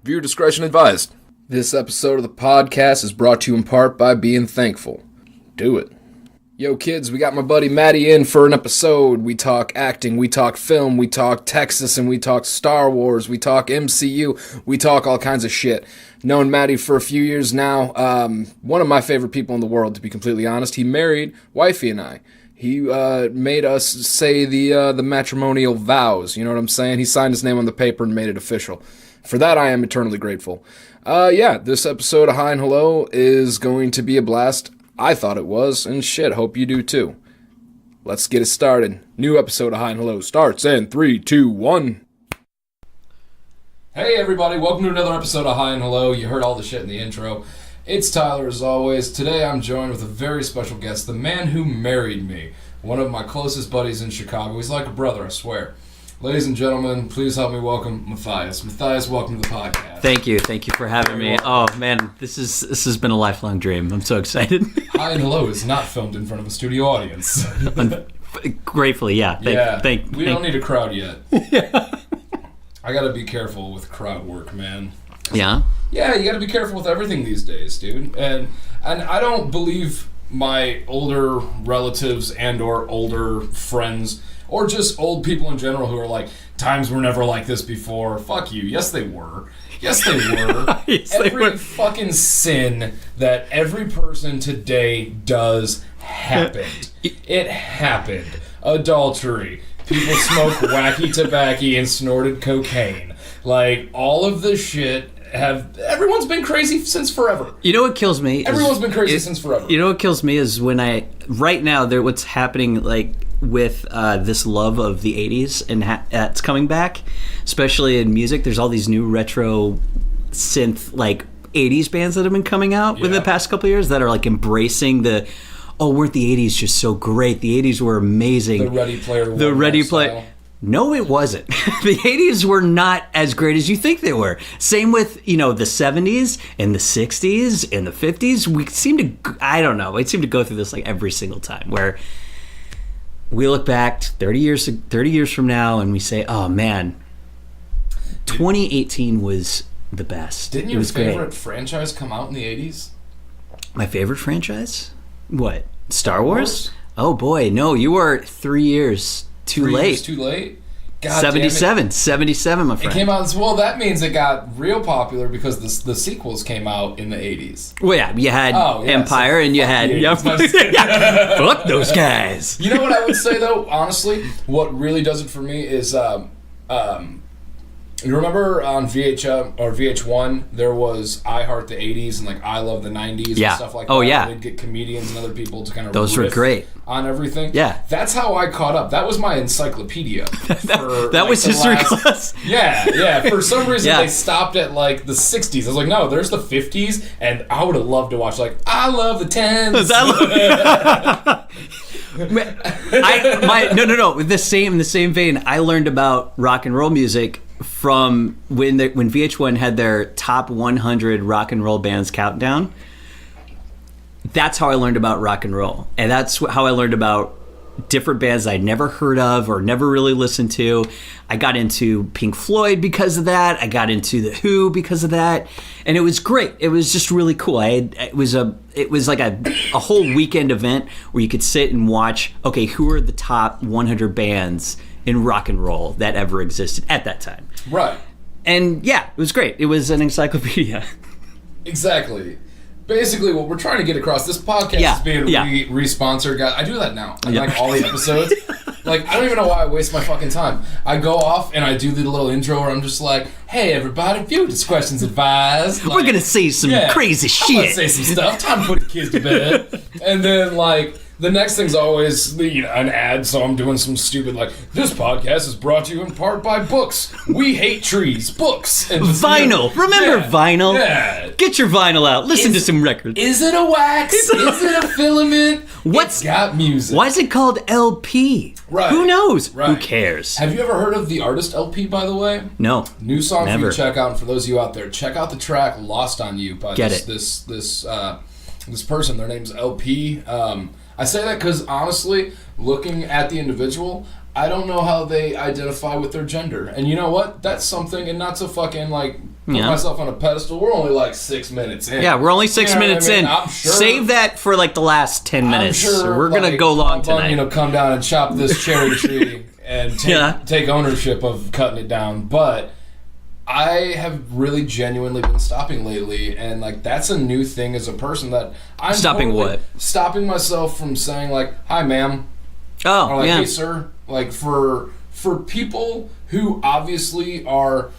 Viewer discretion advised. This episode of the podcast is brought to you in part by being thankful. Do it. Yo kids, we got my buddy Maddie in for an episode. We talk acting, we talk film, we talk Texas, and we talk Star Wars, we talk MCU, we talk all kinds of shit. Known Maddie for a few years now. One of my favorite people in the world, to be completely honest. He married Wifey and I. He made us say the matrimonial vows, you know what I'm saying? He signed his name on the paper and made it official. For that, I am eternally grateful. This episode of Hi and Hello is going to be a blast. I thought it was, and shit, hope you do too. Let's get it started. New episode of Hi and Hello starts in 3, 2, 1. Hey everybody, welcome to another episode of Hi and Hello. You heard all the shit in the intro. It's Tyler as always. Today I'm joined with a very special guest, the man who married me. One of my closest buddies in Chicago. He's like a brother, I swear. Ladies and gentlemen, please help me welcome Matthias. Matthias, welcome to the podcast. Thank you for having me. Oh man, this has been a lifelong dream. I'm so excited. Hi and Hello is not filmed in front of a studio audience. Gratefully, yeah. We don't need a crowd yet. Yeah. I gotta be careful with crowd work, man. Yeah? Yeah, you gotta be careful with everything these days, dude. And I don't believe my older relatives and or older friends or just old people in general who are like, times were never like this before. Fuck you. Yes, they were. Yes, they were. Every fucking sin that every person today does happened. It happened. Adultery. People smoked wacky tobacco and snorted cocaine. Like, all of this shit everyone's been crazy since forever. You know what kills me? Everyone's been crazy since forever. You know what kills me is when right now, what's happening, like, with this love of the 80s and that's coming back, especially in music. There's all these new retro synth, like, 80s bands that have been coming out within the past couple of years that are, like, embracing weren't the 80s just so great? The 80s were amazing. The Ready Player One. No, it wasn't. The 80s were not as great as you think they were. Same with, the 70s and the 60s and the 50s. We seem to go through this like every single time where we look back 30 years from now and we say, oh man, 2018 was the best. Didn't your favorite franchise come out in the 80s? My favorite franchise? What? Star Wars? Oh boy, no, you were 3 years too late. 3 years too late? God 77, my friend. It came out, well, that means it got real popular because the sequels came out in the 80s. Well, yeah, you had Empire and you had... Fuck those guys. You know what I would say, though, honestly? What really does it for me is... you remember on VH1, there was I Heart the 80s and like I Love the 90s and stuff like that. Oh, yeah. They'd get comedians and other people to kind of those were great on everything. Yeah. That's how I caught up. That was my encyclopedia. that was history class. Yeah. For some reason, they stopped at like the 60s. I was like, no, there's the 50s, and I would have loved to watch like I Love the 10s. No. In the same vein, I learned about rock and roll music from when VH1 had their top 100 rock and roll bands countdown. That's how I learned about rock and roll, and that's how I learned about different bands I'd never heard of or never really listened to. I got into Pink Floyd because of that. I got into The Who because of that, and it was great. It was just really cool. It was like a whole weekend event where you could sit and watch. Okay, who are the top 100 bands in rock and roll that ever existed at that time? Right. And yeah, it was great. It was an encyclopedia. Exactly. Basically, what we're trying to get across, this podcast is being re-sponsored. Guys, I do that now. Like all the episodes. Like, I don't even know why I waste my fucking time. I go off and I do the little intro where I'm just like, hey, everybody, viewer discretion's advised. Like, we're going to say some crazy shit. I'm going to say some stuff. Time to put the kids to bed. And then, like... The next thing's always an ad, so I'm doing some stupid like, this podcast is brought to you in part by books. We hate trees. Books. And just, vinyl. Remember vinyl? Yeah. Get your vinyl out. Listen to some records. Is it a wax? Is it a filament? It's got music. Why is it called LP? Right. Who knows? Right. Who cares? Have you ever heard of the artist LP, by the way? No. New song Never. for you to check out, and for those of you out there, check out the track Lost on You by this person. Their name's LP. I say that because, honestly, looking at the individual, I don't know how they identify with their gender. And you know what? That's something, and not to fucking, like, put myself on a pedestal. We're only like 6 minutes in. Yeah, we're only 6 minutes in. I'm sure, save that for like the last 10 minutes. I'm sure we're gonna go long tonight. Come down and chop this cherry tree and take ownership of cutting it down. But I have really genuinely been stopping lately, and like that's a new thing as a person that I'm stopping what? Stopping myself from saying like, "Hi, ma'am," or like, "Hey, sir." Like for people who obviously are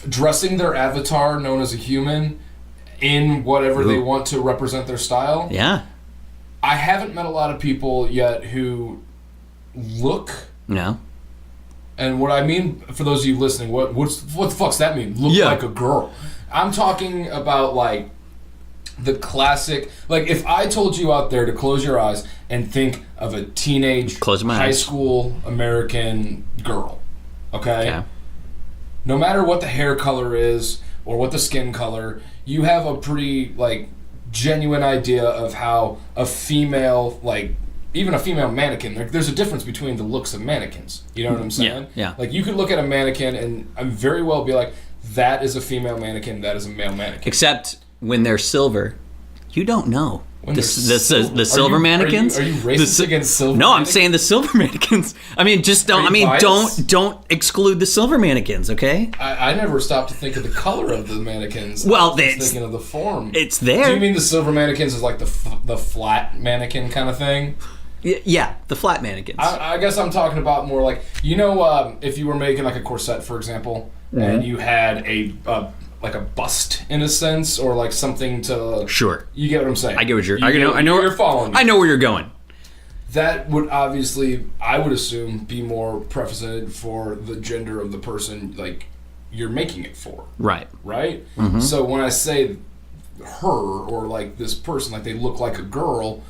dressing their avatar, known as a human, in whatever they want to represent their style. Yeah. I haven't met a lot of people yet who look. No. And what I mean, for those of you listening, what the fuck's that mean? Look like a girl. I'm talking about like the classic. Like if I told you out there to close your eyes and think of a teenage high school American girl, okay? Yeah. No matter what the hair color is or what the skin color, you have a pretty like genuine idea of how a female like. Even a female mannequin, there's a difference between the looks of mannequins. You know what I'm saying? Yeah. Like, you could look at a mannequin and very well be like, that is a female mannequin, that is a male mannequin. Except when they're silver, you don't know. The silver mannequins? Are you racist against silver No, mannequins? I'm saying the silver mannequins. I mean, just don't. I mean, don't exclude the silver mannequins, okay? I never stopped to think of the color of the mannequins. Well, I was thinking of the form. It's there. Do you mean the silver mannequins is like the flat mannequin kind of thing? Yeah, the flat mannequins. I guess I'm talking about more like, if you were making like a corset, for example, and you had a bust in a sense, or like something to. Sure. You get what I'm saying? I get what you're. You're following me. I know where you're going. That would obviously, I would assume, be more represented for the gender of the person like you're making it for. Right. Right. Mm-hmm. So when I say her or like this person, like they look like a girl.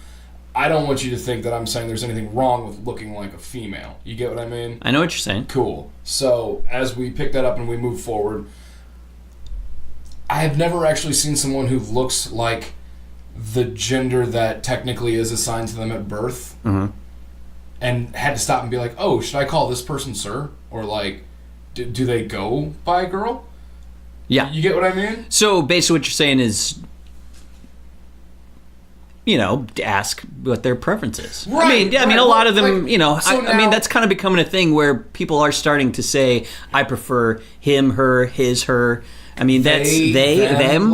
I don't want you to think that I'm saying there's anything wrong with looking like a female. You get what I mean? I know what you're saying. Cool. So, as we pick that up and we move forward, I have never actually seen someone who looks like the gender that technically is assigned to them at birth, and had to stop and be like, oh, should I call this person sir? Or like, do they go by a girl? Yeah. You get what I mean? So, basically what you're saying is, ask what their preference is. Right, I mean, a lot of them, like, I mean, that's kind of becoming a thing where people are starting to say, I prefer him, her, his, her. I mean, that's them.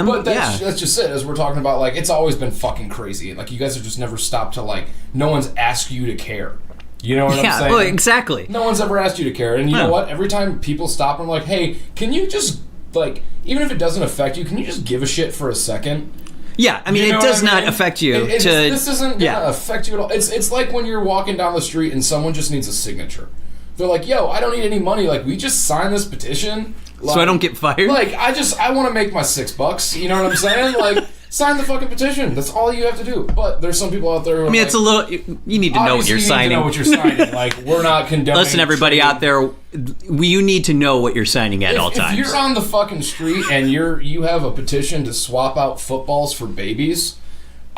But that's just it. As we're talking about, like, it's always been fucking crazy. Like, you guys have just never stopped to, like, no one's asked you to care. You know what I'm saying? Well, exactly. No one's ever asked you to care. And you know what? Every time people stop and like, hey, can you just, like, even if it doesn't affect you, can you just give a shit for a second? Yeah, I mean, it does not affect you. This isn't going to affect you at all. It's like when you're walking down the street and someone just needs a signature. They're like, yo, I don't need any money. Like, we just sign this petition. Like, so I don't get fired? Like, I want to make my $6. You know what I'm saying? Like, sign the fucking petition. That's all you have to do. But there's some people out there who it's a little... You need to know what you're signing. You need to know what you're signing. Like, we're not condoning... Listen, everybody out there, you need to know what you're signing at all times. If you're on the fucking street and you have a petition to swap out footballs for babies...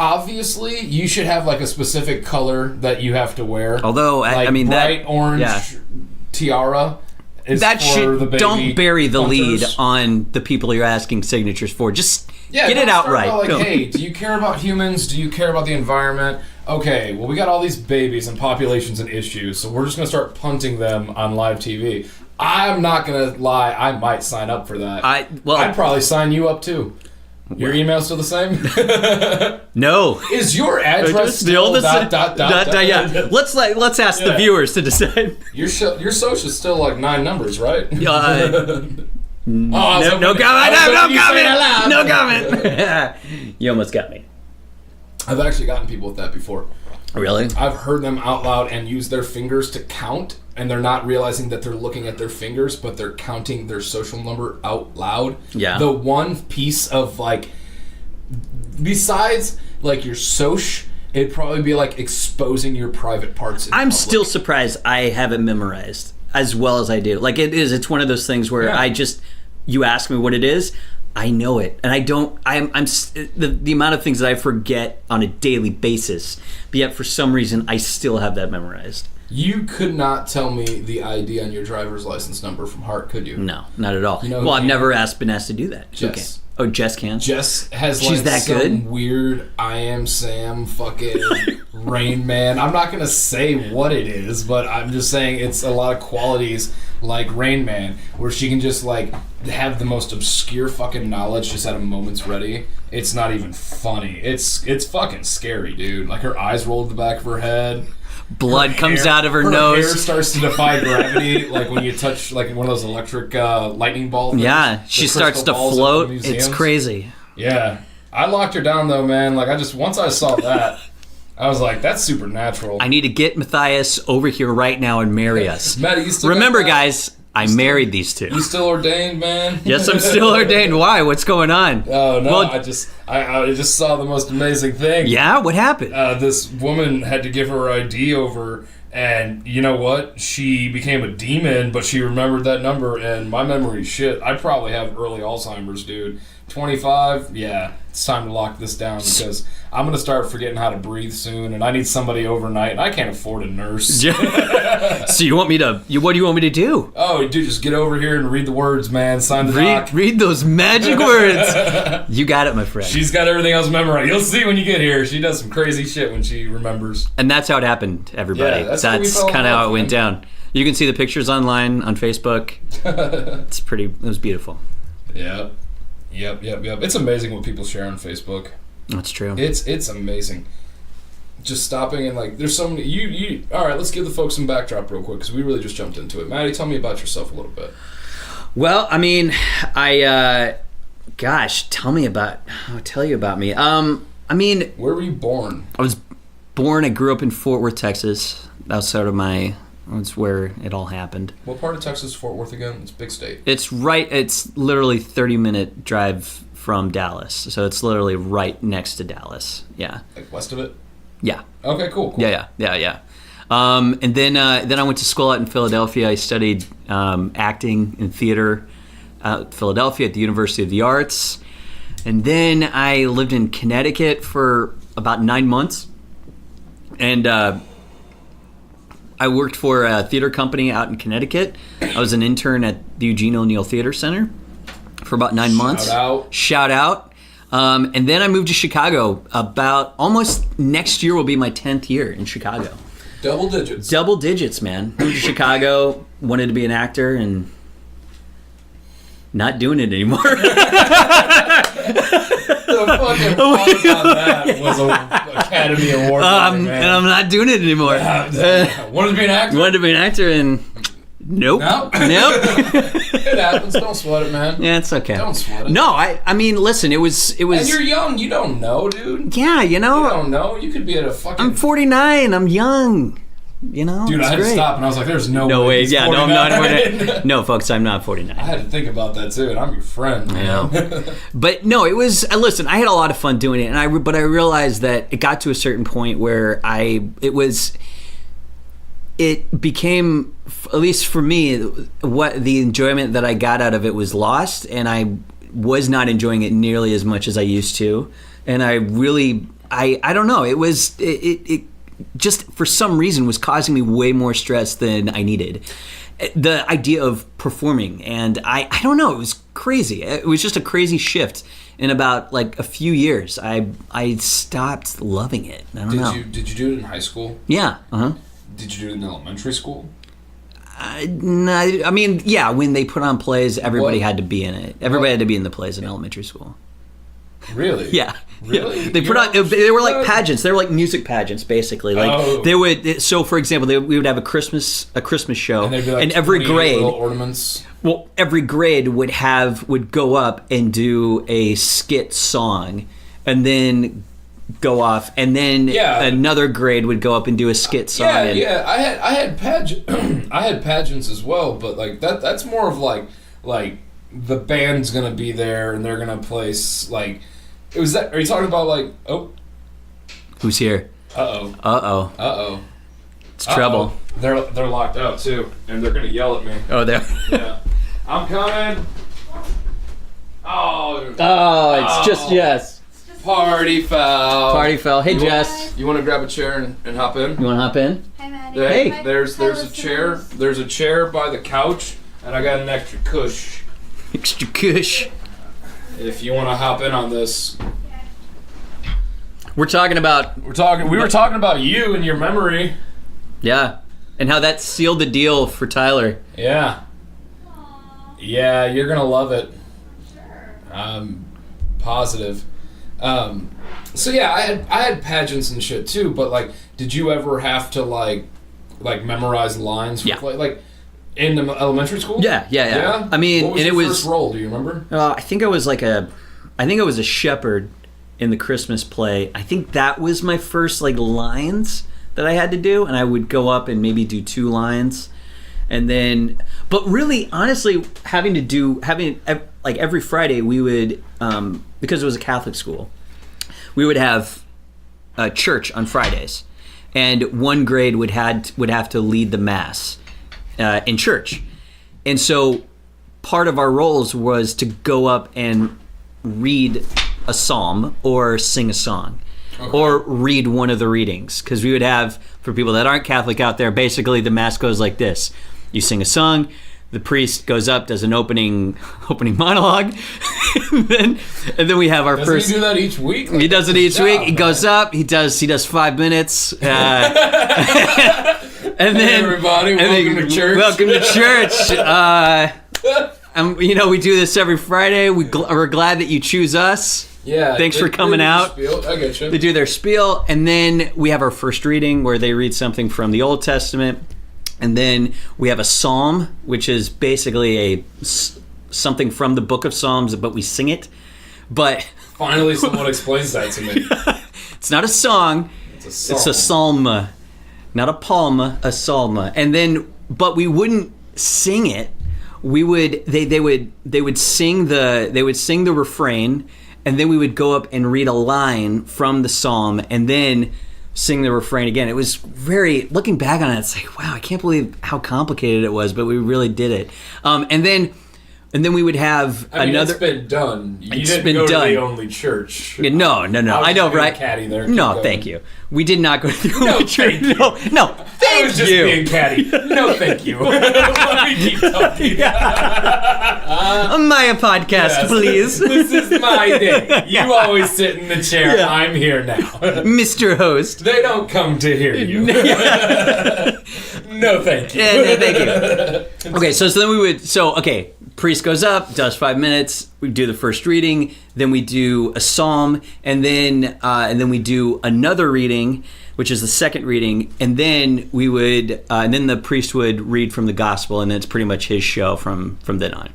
Obviously, you should have like a specific color that you have to wear. Although, like I mean, bright orange tiara is that for the baby. Don't bury the hunters. lead on the people you're asking signatures for. Just get it out right. Like, hey, do you care about humans? Do you care about the environment? Okay, well, we got all these babies and populations and issues, so we're just going to start punting them on live TV. I'm not going to lie, I might sign up for that. I'd probably sign you up too. Your email still the same? No. Is your address still Yeah. Let's ask the viewers to decide. Your social's still like 9 numbers, right? No comment. No comment. You almost got me. I've actually gotten people with that before. Really? I've heard them out loud and use their fingers to count, and they're not realizing that they're looking at their fingers, but they're counting their social number out loud. Yeah. The one piece of, like, besides, like, your soch, it'd probably be, like, exposing your private parts in I'm public. still surprised I haven't memorized as well as I do. Like, it's one of those things where you ask me what it is, I know it, and I don't. I'm the amount of things that I forget on a daily basis, but yet for some reason I still have that memorized. You could not tell me the ID on your driver's license number from heart, could you? No, not at all. You know, well, I've never been asked to do that. Jess. Okay. Oh, Jess can? Jess has She's like that some good? weird I Am Sam fucking Rain Man. I'm not going to say what it is, but I'm just saying it's a lot of qualities like Rain Man, where she can just like have the most obscure fucking knowledge just at a moment's ready. It's not even funny. It's fucking scary, dude. Like her eyes roll to the back of her head. Blood comes Hair- out of her Hair nose. starts to defy gravity, like when you touch like one of those electric lightning ball things. Yeah, The she starts crystal to balls at the float. museums. It's crazy. Yeah. I locked her down though, man. Like once I saw that, I was like, that's supernatural. I need to get Matthias over here right now and marry us. Maddie, you still Remember, got that? guys, I married these two. You still ordained, man? Yes, I'm still ordained. Why? What's going on? Oh no, Well, I just saw the most amazing thing. yeah, what happened? This woman had to give her ID over, and you know what? She became a demon, but she remembered that number, and my memory's shit. I probably have early Alzheimer's, dude. 25, yeah, it's time to lock this down because I'm going to start forgetting how to breathe soon, and I need somebody overnight, and I can't afford a nurse. So you want me to? What do you want me to do? Oh, dude, just get over here and read the words, man. Sign the doc. Read those magic words. You got it, my friend. She's got everything else memorized. You'll see when you get here. She does some crazy shit when she remembers. And that's how it happened, everybody. Yeah, that's how we fell in kind of how love, it went man. down. You can see the pictures online on Facebook. It was beautiful. Yep. It's amazing what people share on Facebook. That's true. It's amazing. Just stopping and like, there's so many. You. All right, let's give the folks some backdrop real quick because we really just jumped into it. Maddie, tell me about yourself a little bit. Well, I mean, gosh, tell you about me. I mean, Where were you born? I was born. I grew up in Fort Worth, Texas. That's where it all happened. What part of Texas is Fort Worth again? It's a big state. It's literally 30-minute drive from Dallas. So it's literally right next to Dallas. Yeah. Like west of it? Yeah. Okay, cool. Yeah. And then I went to school out in Philadelphia. I studied acting and theater out in Philadelphia at the University of the Arts. And then I lived in Connecticut for about 9 months. And I worked for a theater company out in Connecticut. I was an intern at the Eugene O'Neill Theater Center for about 9 months. Shout out. And then I moved to Chicago. About almost next year will be my 10th year in Chicago. Double digits. Double digits, man. Moved to Chicago, wanted to be an actor, and not doing it anymore. The fucking pause on that was an Academy Award. And I'm not doing it anymore. Wanted to be an actor? Wanted to be an actor, and nope. Nope. It happens. Don't sweat it, man. Yeah, it's okay. Don't sweat it. No, I mean, listen, it was. And you're young. You don't know, dude. Yeah, You don't know. You could be at a fucking... I'm 49. I'm young. Dude, it's I had great. to stop, and I was like, there's No way. he's Yeah, no, I'm 49. not 49. No, folks, I'm not 49. I had to think about that, too, and I'm your friend. I know. But no, it was. Listen, I had a lot of fun doing it, but I realized that it got to a certain point where it became, at least for me, what the enjoyment that I got out of it was lost, and I was not enjoying it nearly as much as I used to. And I really, I don't know. It just for some reason was causing me way more stress than I needed. The idea of performing, and I don't know, it was crazy. It was just a crazy shift. In about like a few years, I stopped loving it. I don't know. Did you do it in high school? Yeah. Did you do it in elementary school? No, I mean, yeah. When they put on plays, everybody What? had to be in it. Everybody had to be in the plays in elementary school. Really? Yeah. Really? They put on. They were like pageants. They were like music pageants, basically. Like they would. So, for example, we would have a Christmas show, And they'd be like and every 28 grade. little ornaments. Well, every grade would go up and do a skit song, and then go off, and then another grade would go up and do a skit song. Yeah. I had I had pageants as well, but like that's more of like the band's gonna be there and they're gonna place like. It was that. Are you talking about like? Oh, Who's here? Uh-oh. It's trouble. They're locked out too, and they're gonna yell at me. Oh, there. Yeah. I'm coming. Oh. Oh, it's just yes. Party foul. Party foul. Hey, Jess. You want to grab a chair and hop in? You want to hop in? Hi, Maddie. Hey, Hi, there's hi, a chair. listeners. There's a chair by the couch, and I got an extra cush. Extra kush. If you want to hop in on this, We're talking about, we were talking about you and your memory. yeah, and how that sealed the deal for Tyler. Yeah. Yeah, you're gonna love it. I'm positive. So yeah, I had pageants and shit too, but like, did you ever have to like memorize lines? Yeah. Like in the elementary school? Yeah. I mean, what was and your it was first role? Do you remember? I think I was a shepherd in the Christmas play. I think that was my first like lines that I had to do, and I would go up and maybe do 2 lines, and then. But really, honestly, having like every Friday we would, because it was a Catholic school, we would have church on Fridays, and one grade would have to lead the mass in church, and so part of our roles was to go up and read a psalm or sing a song. Okay. Or read one of the readings, because we would have, for people that aren't Catholic out there, basically the mass goes like this: you sing a song, the priest goes up, does an opening monologue, and then we have our Doesn't first. he do that each week? He does it each Good week. job, He goes man. up. He does 5 minutes, and then Hey everybody, welcome to church. Welcome to church. We do this every Friday. We're glad that you choose us. Yeah. Thanks for they coming do the out. spiel. I get you. They do their spiel, and then we have our first reading where they read something from the Old Testament, and then we have a psalm, which is basically something from the Book of Psalms, but we sing it. But Finally, someone explains that to me. it's not a song. It's a psalm. It's a psalm, not a palm, a psalm. And then, but we wouldn't sing it. They would sing the refrain, and then we would go up and read a line from the psalm, and then sing the refrain again. It was very, looking back on it, it's like, wow, I can't believe how complicated it was, but we really did it. And then we would have I mean, another. it's been done. You It's didn't been go done. to the only church. No. I I was know, just being right? catty there. Keep No, going. thank you. We did not go to the No, only church. thank you. No, I thank was just you. being catty. No, thank you. Let me keep talking. Maya podcast, Yes. please. This is my day. You always sit in the chair. Yeah. I'm here now. Mr. Host. They don't come to hear you. No, thank you. Yeah, thank you. Okay, so then we would. Okay, priest goes up, does 5 minutes. We do the first reading, then we do a psalm, and then we do another reading, which is the second reading, and then we would, and then the priest would read from the gospel, and then it's pretty much his show from then on.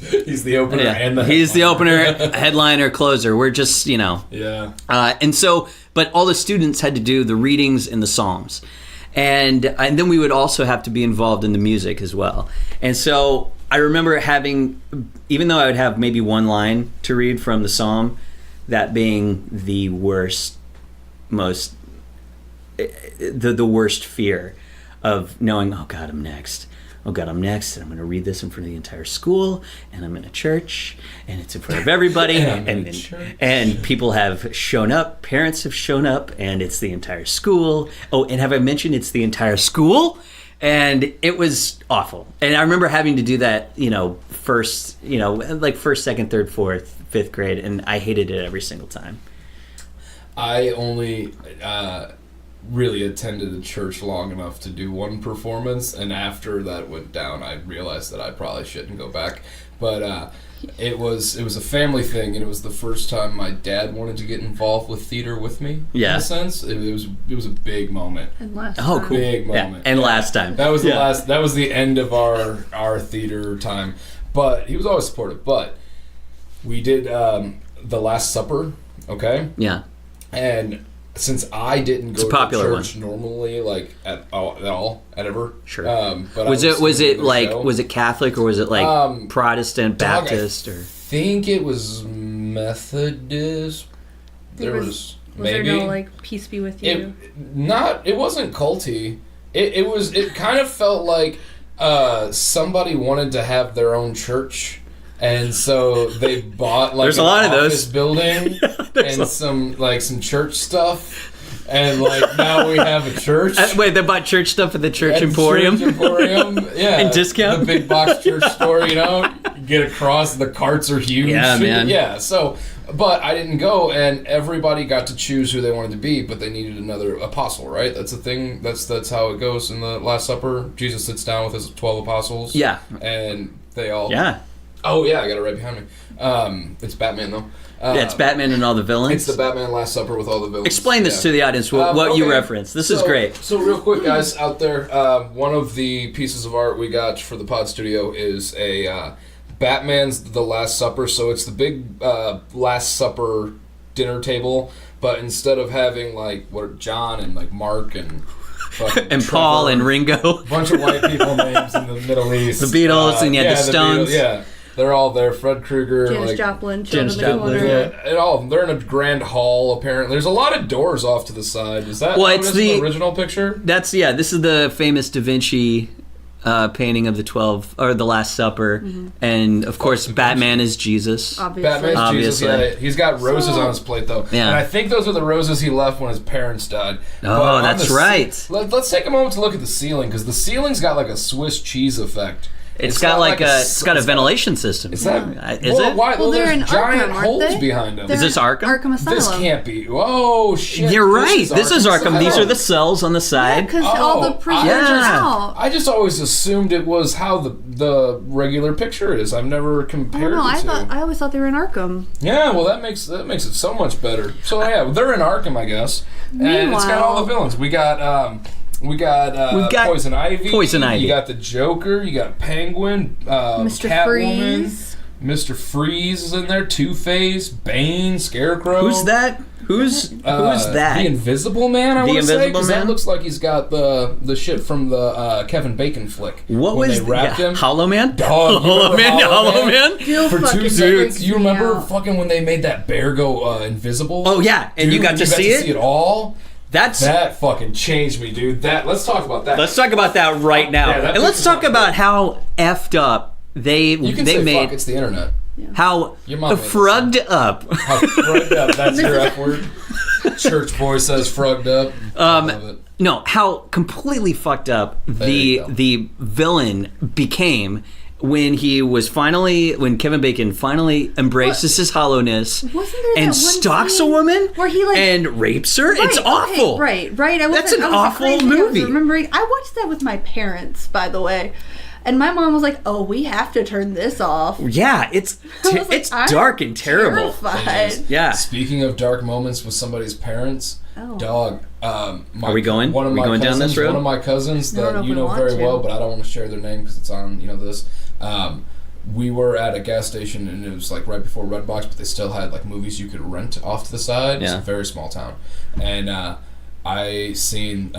He's the opener and the He's the headliner. opener, headliner, closer. We're just, Yeah. but all the students had to do the readings and the psalms, and then we would also have to be involved in the music as well. And so I remember having, even though I would have maybe one line to read from the psalm, that being the worst, the worst fear of knowing, oh God, I'm next. Oh God, I'm next, and I'm going to read this in front of the entire school, and I'm in a church, and it's in front of everybody, And I'm in a church. and people have shown up, parents have shown up, and it's the entire school. Oh, and have I mentioned it's the entire school? And it was awful. And I remember having to do that, first, first, second, third, fourth, fifth grade, and I hated it every single time. I only really attended the church long enough to do one performance, and after that went down, I realized that I probably shouldn't go back. But it was a family thing, and it was the first time my dad wanted to get involved with theater with me. Yeah. In a sense, it was a big moment. And last Oh, time. cool. Big Yeah, moment. and last time. That was the Yeah. last. That was the end of our theater time. But he was always supportive. But we did the Last Supper. Okay. Yeah. And since I didn't go It's a popular to church normally, like at all, ever. Sure. But Was I it sitting in the like show. was it Catholic or was it like Protestant, Dog, Baptist, I or think it was Methodist. There was Was maybe there no like peace be with you? it wasn't culty. It kind of felt like somebody wanted to have their own church, And so they bought like There's an a lot of office those. building and some church stuff, and like now we have a church. Wait, they bought church stuff at the Church At Emporium? Church Emporium, yeah. And discount? The big box church store, you know. Get across, the carts are huge. Yeah, man. Yeah, so, but I didn't go, and everybody got to choose who they wanted to be, but they needed another apostle, right? That's the thing. That's how it goes in the Last Supper. Jesus sits down with his 12 apostles. Yeah. And they all... Yeah. Oh, yeah, I got it right behind me. It's Batman, though. Yeah, it's Batman and all the villains. It's the Batman Last Supper with all the villains. Explain this to the audience, what you reference. This is great. So real quick, guys, out there, one of the pieces of art we got for the Pod Studio is a Batman's The Last Supper. So it's the big Last Supper dinner table, but instead of having like John and like Mark and and Paul and Ringo, a bunch of white people names in the Middle East, the Beatles, and you had the Stones. Beatles, they're all there. Fred Krueger, Janis like Joplin, Janis Children of the Joplin, Corner. and all of them. They're in a grand hall. Apparently, there's a lot of doors off to the side. Is that it's the original picture? This is the famous Da Vinci painting of the 12 or the Last Supper, and of course Batman is Jesus. Obviously. Batman's Jesus. Obviously. Yeah, he's got roses on his plate though, Yeah. and I think those are the roses he left when his parents died. Oh, But on that's the right. Let's take a moment to look at the ceiling because the ceiling's got like a Swiss cheese effect. It's got a ventilation system. Is that? Is it? Why? Well, they're there's in giant Arkham, aren't holes they? behind them. Is this Arkham? Arkham Asylum. This can't be. Whoa, shit! You're right. This is Arkham. Asylum. These are the cells on the side. Because all the prisoners are out. I just always assumed it was how the regular picture is. I've never compared No, the two. I always thought they were in Arkham. Yeah, well, that makes it so much better. So yeah, they're in Arkham, I guess, and it's got all the villains. We got Poison Ivy. Poison Ivy. You got the Joker. You got Penguin. Mr. Catwoman. Freeze. Mr. Freeze is in there. Two-Face, Bane, Scarecrow. Who's that? Who's that? The Invisible Man. I want to say Invisible because Man? that looks like he's got the shit from the Kevin Bacon flick. What when was they wrapped him? Hollow Man? Dog, you Hollow remember Man? Hollow Hollow Man? Man? Still For fucking 2 seconds, freaks you me remember out. fucking when they made that bear go invisible? Oh yeah, and you Dude, got to see it. See it all. That fucking changed me, dude. Let's talk about that. Let's talk about that right now, Yeah, that and let's picture's talk not about how effed up they You can they say made fuck. It's the internet. how Your mom made this frugged up. How frugged up. That's your F word. Church boy says frugged up. I love it. No, how completely fucked up you go. the villain became when Kevin Bacon finally embraces his hollowness Wasn't there that and one stalks a scene woman where he, like- and rapes her. Right, It's okay, awful. Right. That's an I wasn't awful crazy. movie. I was remembering. I watched that with my parents, by the way, and my mom was like, "Oh, we have to turn this off." Yeah, it's I was like, it's I'm dark and terrible. terrified. Yeah. Speaking of dark moments with somebody's parents, Oh. dog. Are we going? One of We my going cousins, down this road? One of my cousins I don't know that if you we know want very to. well, but I don't want to share their name because it's on this. We were at a gas station and it was like right before Redbox, but they still had like movies you could rent off to the side. It's Yeah. a very small town, and I seen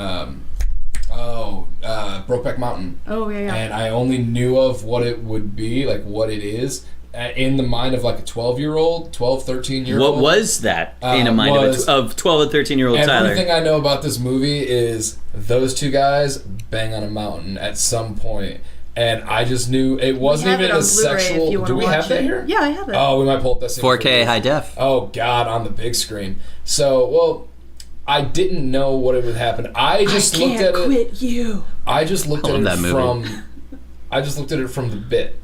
Brokeback Mountain. Oh yeah. And I only knew of what it would be, like what it is, in the mind of like a 12-year-old, 12, 13-year-old. What was that in a mind was- of 12 or 13-year-old Tyler? Everything I know about this movie is those two guys bang on a mountain at some point. And I just knew it wasn't have even it on a Blu-ray if sexual... you wanna Do we watch have that it. here? Yeah, I have it. Oh, we might pull up that scene. 4K high def. Oh, God, on the big screen. So, well, I didn't know what it would happen. I just looked at it... quit you. I just looked I at love it that movie. from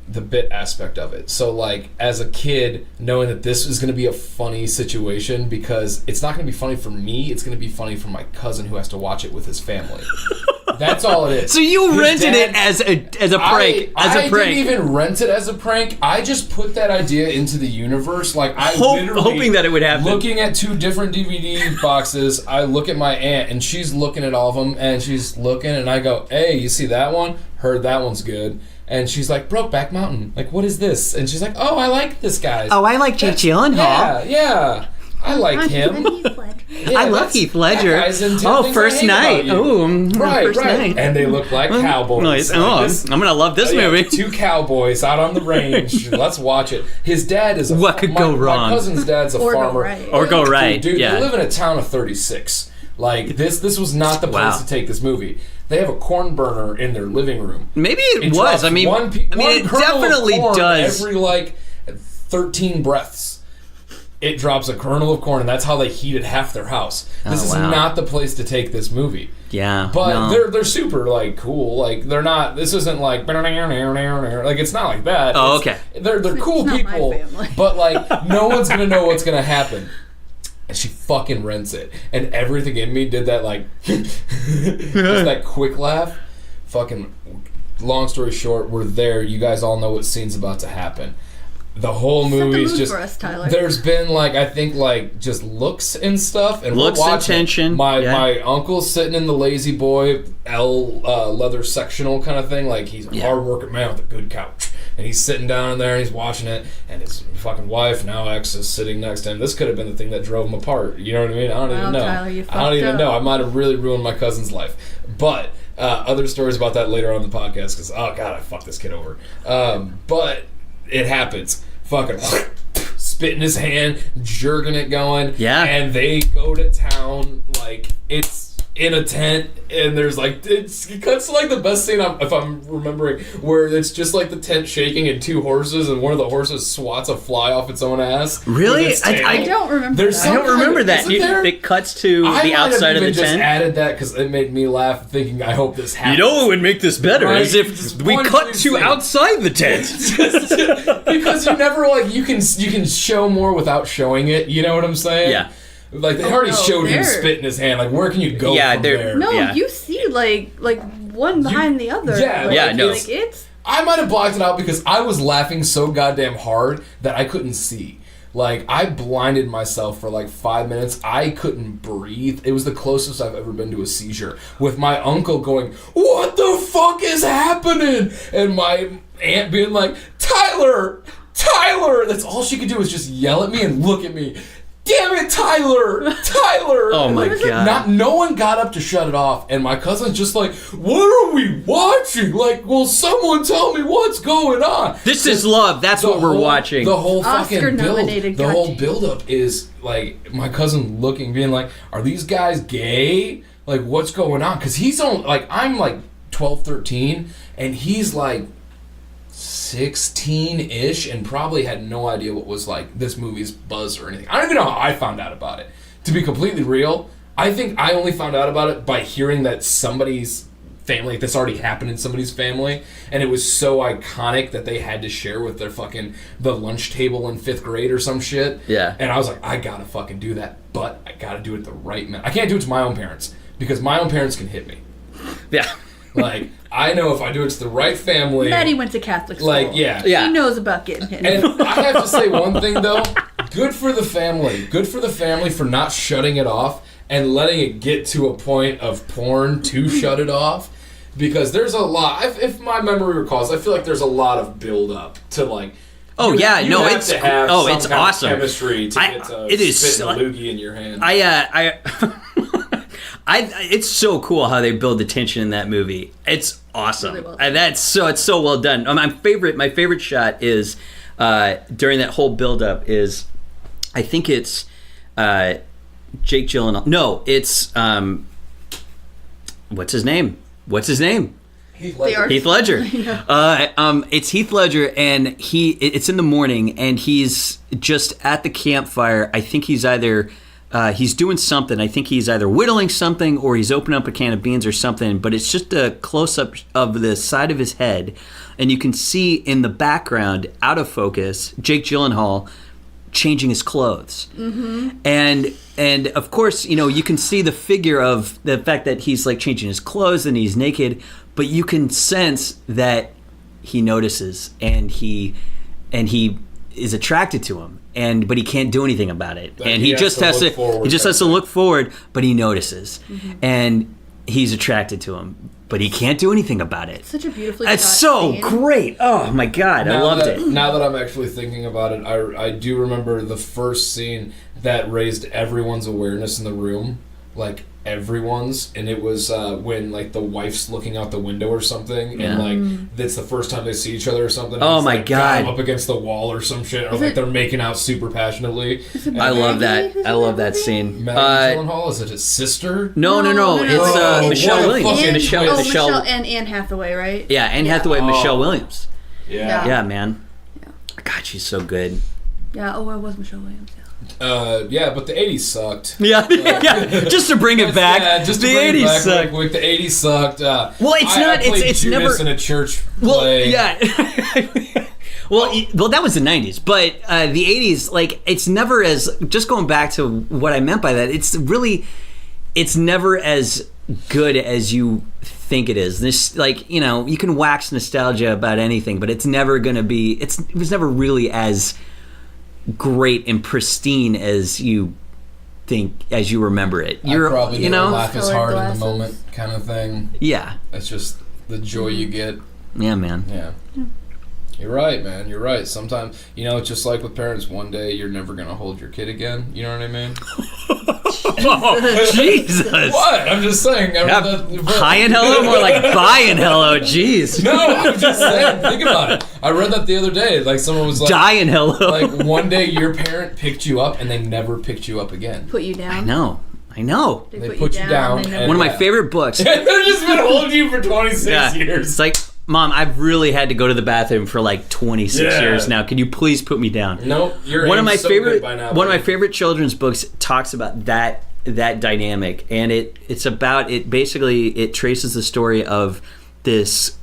the bit aspect of it. So like as a kid, knowing that this is going to be a funny situation because it's not going to be funny for me, it's going to be funny for my cousin who has to watch it with his family. That's all it is. So you His rented dad- it as a prank. I didn't even rent it as a prank. I just put that idea into the universe. Like I literally hoping that it would happen. Looking at 2 different DVD boxes, I look at my aunt and she's looking at all of them and she's looking and I go, "Hey, you see that one? Heard that one's good." And she's like, "Brokeback Mountain. Like, what is this?" And she's like, "Oh, I like this guy. Oh, I like Jake Gyllenhaal. Yeah. I like him. Yeah, I love that's- Heath Ledger. that guy's in 10 Oh, Things First I Hate Night. About You. Oh, Right, First right. Night. And they look like cowboys. Nice. Like Oh, this- I'm gonna love this yeah, movie. 2 cowboys out on the range. Let's watch it. His dad is What could go wrong? My cousin's dad's a Or go farmer. right. Or go right, Dude, yeah. they live in a town of 36. Like this was not the place Wow. to take this movie. They have a corn burner in their living room. Maybe it It was. drops I mean, one it kernel of definitely corn does. every like 13 breaths, it drops a kernel of corn, and that's how they heated half their house. This is not the place to take this movie. Yeah, but they're super like cool. Like they're not. This isn't like it's not like that. Oh, okay. They're cool not people, my family. but like no one's gonna know what's gonna happen. And she fucking rents it, and everything in me did that like just that quick laugh. Fucking. Long story short, we're there. You guys all know what scene's about to happen. The whole movie's just for us, Tyler. There's been like I think like just looks and stuff, and looks we're and tension. My uncle's sitting in the lazy boy leather sectional kind of thing. Like he's a hard working man with a good couch, and he's sitting down in there and he's watching it. And his fucking wife, now ex, is sitting next to him. This could have been the thing that drove him apart. You know what I mean? I don't even know. Tyler, I don't even know. I might have really ruined my cousin's life, but. Other stories about that later on in the podcast because, oh god, I fucked this kid over. But it happens. Fucking spit in his hand, jerking it going. Yeah. And they go to town like it's in a tent, and there's like it cuts to like the best scene if I'm remembering, where it's just like the tent shaking and two horses, and one of the horses swats a fly off its own ass. Really? I don't remember. I don't remember that. It cuts to the outside of the tent. I just added that because it made me laugh, thinking I hope this happens. You know what would make this better right? is if we cut to outside the tent. Because you never like you can show more without showing it. You know what I'm saying? Yeah. Like they already showed him spit in his hand. Like where can you go from there? No, you see like one behind the other. Yeah, no. Like it's. I might have blocked it out because I was laughing so goddamn hard that I couldn't see. Like I blinded myself for like 5 minutes. I couldn't breathe. It was the closest I've ever been to a seizure. With my uncle going, "What the fuck is happening?" And my aunt being like, "Tyler, Tyler." That's all she could do was just yell at me and look at me. Damn it, Tyler! Tyler! Oh my god. No one got up to shut it off, and my cousin's just like, what are we watching? Like, will someone tell me what's going on? This is love. That's what we're watching. The whole fucking build. The whole build-up is, like, my cousin looking, being like, are these guys gay? Like, what's going on? Because he's on, like, I'm like 12, 13, and he's like 16-ish and probably had no idea what was like this movie's buzz or anything. I don't even know how I found out about it. To be completely real, I think I only found out about it by hearing that somebody's family, like this already happened in somebody's family, and it was so iconic that they had to share with their the lunch table in 5th grade or some shit. Yeah. And I was like, I gotta fucking do that, but I gotta do it the right minute. I can't do it to my own parents because my own parents can hit me. Yeah. Like, I know if I do it to the right family... Maddie went to Catholic school. Like, yeah. He knows about getting hit. And I have to say one thing, though. Good for the family. Good for the family for not shutting it off and letting it get to a point of porn to shut it off. Because there's a lot... If my memory recalls, I feel like there's a lot of build-up to, like... It's awesome. Chemistry to get to spit a loogie in your hand. It's so cool how they build the tension in that movie. It's awesome. Really well And it's so well done. My favorite shot is during that whole build-up is, I think it's Jake Gyllenhaal. No, it's what's his name? Heath Ledger. Heath Ledger. It's Heath Ledger, and it's in the morning, and he's just at the campfire. I think he's either he's doing something. I think he's either whittling something or he's opening up a can of beans or something. But it's just a close-up of the side of his head, and you can see in the background, out of focus, Jake Gyllenhaal changing his clothes. Mm-hmm. And of course, you can see the figure of the fact that he's like changing his clothes and he's naked, but you can sense that he notices and he is attracted to him, but he can't do anything about it. And he just has to look forward, but he notices. Mm-hmm. And he's attracted to him, but he can't do anything about it. Such a beautifully It's shot so scene. great. Oh my god, I loved it. Now that I'm actually thinking about it, I do remember the first scene that raised everyone's awareness in the room, like everyone's, and it was when like the wife's looking out the window or something, and like that's the first time they see each other or something. Oh it's, my like, god! got them up against the wall or some shit, or like they're making out super passionately. I love that. I love that scene. Maggie Gyllenhaal, is it his sister? No. It's Michelle Williams. Michelle and Anne Hathaway, right? Yeah, Anne Hathaway, Michelle Williams. Yeah. Yeah, man. Yeah. God, she's so good. Yeah. Oh, it was Michelle Williams. Yeah. Yeah, but the 80s sucked. Yeah, yeah. Just to bring it back, Yeah, just to the bring it 80s back, sucked. Like, the 80s sucked. Well, it's I not. played It's Judas never in a church Well, play. yeah. well, that was the 90s, but the 80s, like, it's never as, just going back to what I meant by that, it's never as good as you think it is. This, like, you know, you can wax nostalgia about anything, but it's never going to be, it was never really as great and pristine as you think, as you remember it. I probably you never know, laugh as Colored hard glasses. in the moment kind of thing. yeah, It's just the joy you get. yeah, man. Yeah. You're right, man. You're right. Sometimes, you know, it's just like with parents. One day you're never going to hold your kid again. You know what I mean? Oh, Jesus. What? I'm just saying. Hi and hello, more like bye and hello. Jeez. No, I'm just saying. Think about it. I read that the other day. Like, someone was like, Die and hello. like, one day your parent picked you up and they never picked you up again. Put you down. I know. They put you down. They never- and- One of my yeah. favorite books. They've just been holding you for 26 Yeah. years. It's like, Mom, I've really had to go to the bathroom for like 26 Yeah. years now. Can you please put me down? Nope. You're One of my so favorite good by now, one of my buddy. favorite children's books talks about that dynamic, and it's about it. Basically, it traces the story of this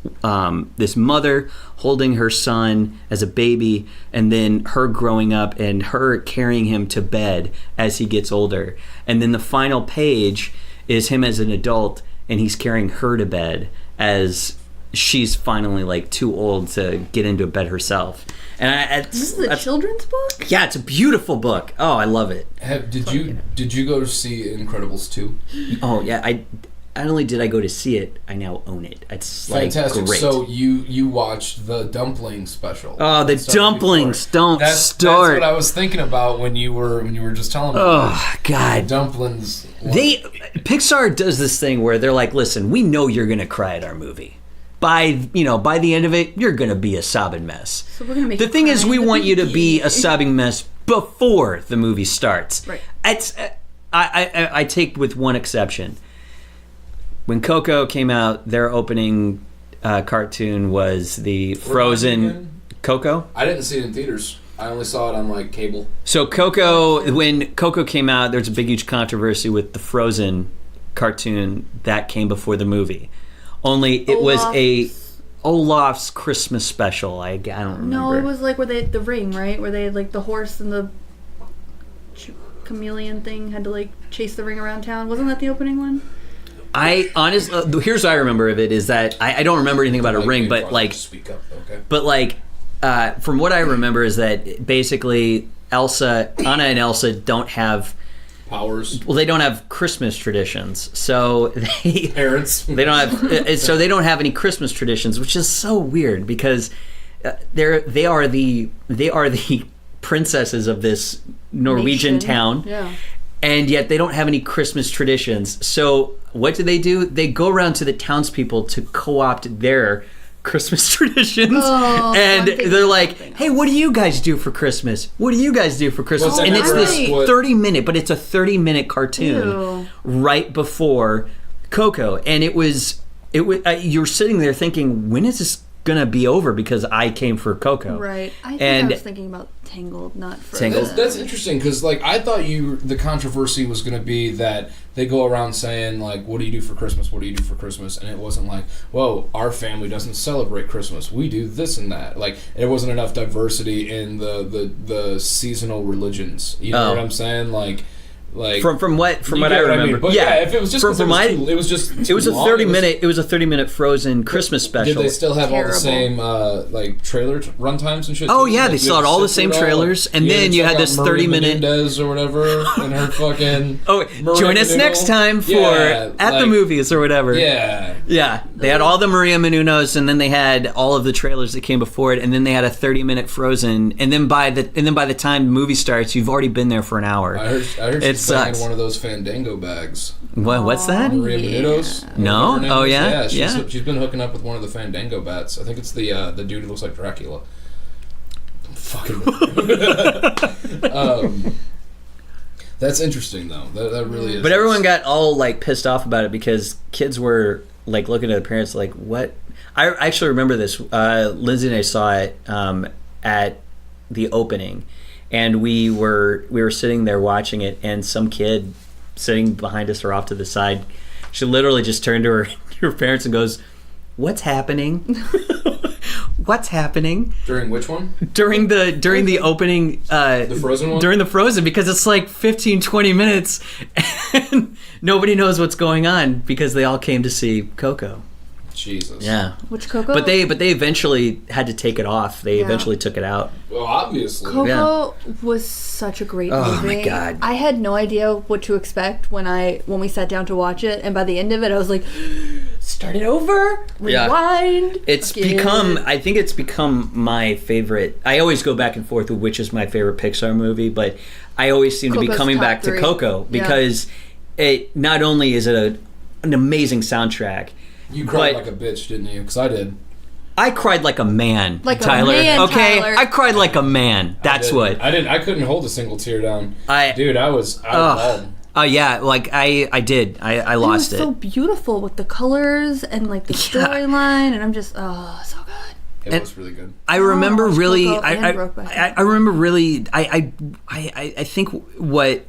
this mother holding her son as a baby, and then her growing up and her carrying him to bed as he gets older, and then the final page is him as an adult, and he's carrying her to bed as she's finally like too old to get into bed herself. And This is a children's book? yeah, it's a beautiful book. Oh, I love it. Did you go to see Incredibles 2? Oh yeah, I not only did I go to see it, I now own it. It's like Fantastic. great. So you watched the dumpling special? Oh, the That started dumplings! before. Don't That's start. what I was thinking about when you were just telling me. Oh God, Dumplings. Pixar does this thing where they're like, listen, we know you're gonna cry at our movie. By the end of it, you're gonna be a sobbing mess. So we're gonna make The you thing is, cry we in the want you to be beginning. a sobbing mess before the movie starts. Right. It's I take with one exception. When Coco came out, their opening cartoon was the Frozen Coco. I didn't see it in theaters. I only saw it on like cable. So Coco, when Coco came out, there's a big, huge controversy with the Frozen cartoon that came before the movie. Only it was a Olaf's Christmas special. I don't remember. No, it was like where they had the ring, right? Where they had like the horse and the chameleon thing had to like chase the ring around town. Wasn't that the opening one? I honestly, here's what I remember of it is that I don't remember anything about a ring, but like, speak up, okay? but like, from what I remember is that basically Anna and Elsa don't have, Powers. well, they don't have Christmas traditions, so Parents. they don't have, so they don't have any Christmas traditions, which is so weird because they are the princesses of this Norwegian Nation. town. Yeah. And yet they don't have any Christmas traditions. So what do? They go around to the townspeople to co-opt their Christmas traditions. Oh, and I'm thinking they're of like, something hey, what do you guys do for Christmas? What do you guys do for Christmas? Was that And it's never this split? 30-minute, but it's a 30-minute cartoon Ew. right before Coco. And it was you're sitting there thinking, when is this gonna be over? Because I came for Coco. Right. I think And- I was thinking about Tangled, not Frozen. Tangled. That's interesting because like I thought the controversy was going to be that they go around saying like, what do you do for Christmas? What do you do for Christmas? And it wasn't like, whoa, our family doesn't celebrate Christmas. We do this and that. Like there wasn't enough diversity in the seasonal religions. You know Oh. what I'm saying? Like From what you I get what remember, But yeah, if it was just 'cause it was just it was a too long, 30-minute. It was a 30-minute Frozen Christmas Did special. they still have all Terrible. the same like trailer run times and shit? Oh, too? yeah, Like, they you still had had to all the sit same through it all? trailers, and had then to you check had out this Maria 30-minute Menendez or whatever, and her fucking. Oh, Maria join us Menounos. next time for Yeah, At the like- Movies or whatever. Yeah, Yeah, they had all the Maria Menounos, and then they had all of the trailers that came before it, and then they had a 30-minute Frozen, and then by the time the movie starts, you've already been there for an hour. I heard It she's banging sucks. one of those Fandango bags. What's that? Maria Yeah. Menounos. No? Whatever her name Oh, is. yeah? She's, Yeah. she's been hooking up with one of the Fandango bats. I think it's the dude who looks like Dracula. Fucking. That's interesting though. That really is. But everyone got all like pissed off about it because kids were like looking at the parents like, what? I actually remember this. Lindsay and I saw it at the opening, and we were sitting there watching it, and some kid sitting behind us or off to the side, she literally just turned to her parents and goes, "What's happening?" What's happening During which one? during the opening The Frozen one? during the Frozen, because it's like 15-20 minutes and nobody knows what's going on because they all came to see Coco. Jesus. Yeah. Which Coco? But they eventually had to take it off. They Yeah. eventually took it out. Well, obviously. Coco was such a great Oh, movie. my God. I had no idea what to expect when we sat down to watch it, and by the end of it, I was like, "Start it over, Yeah. rewind." It's again. I think it's become my favorite. I always go back and forth with which is my favorite Pixar movie, but I always seem to be Coco's coming top back to 3. Coco Yeah. because it not only is it an amazing soundtrack. You cried But- like a bitch, didn't you? Because I did. I cried like a man, Like a Tyler. man, okay, Tyler. I cried like a man. That's what. I couldn't hold a single tear down. Dude, I was bawling. Oh yeah, like I did. I It was lost it. so beautiful with the colors and like the Yeah. storyline, and I'm just so good. It was really good. I remember watched really. Coco and I Brokeback. remember really. I think what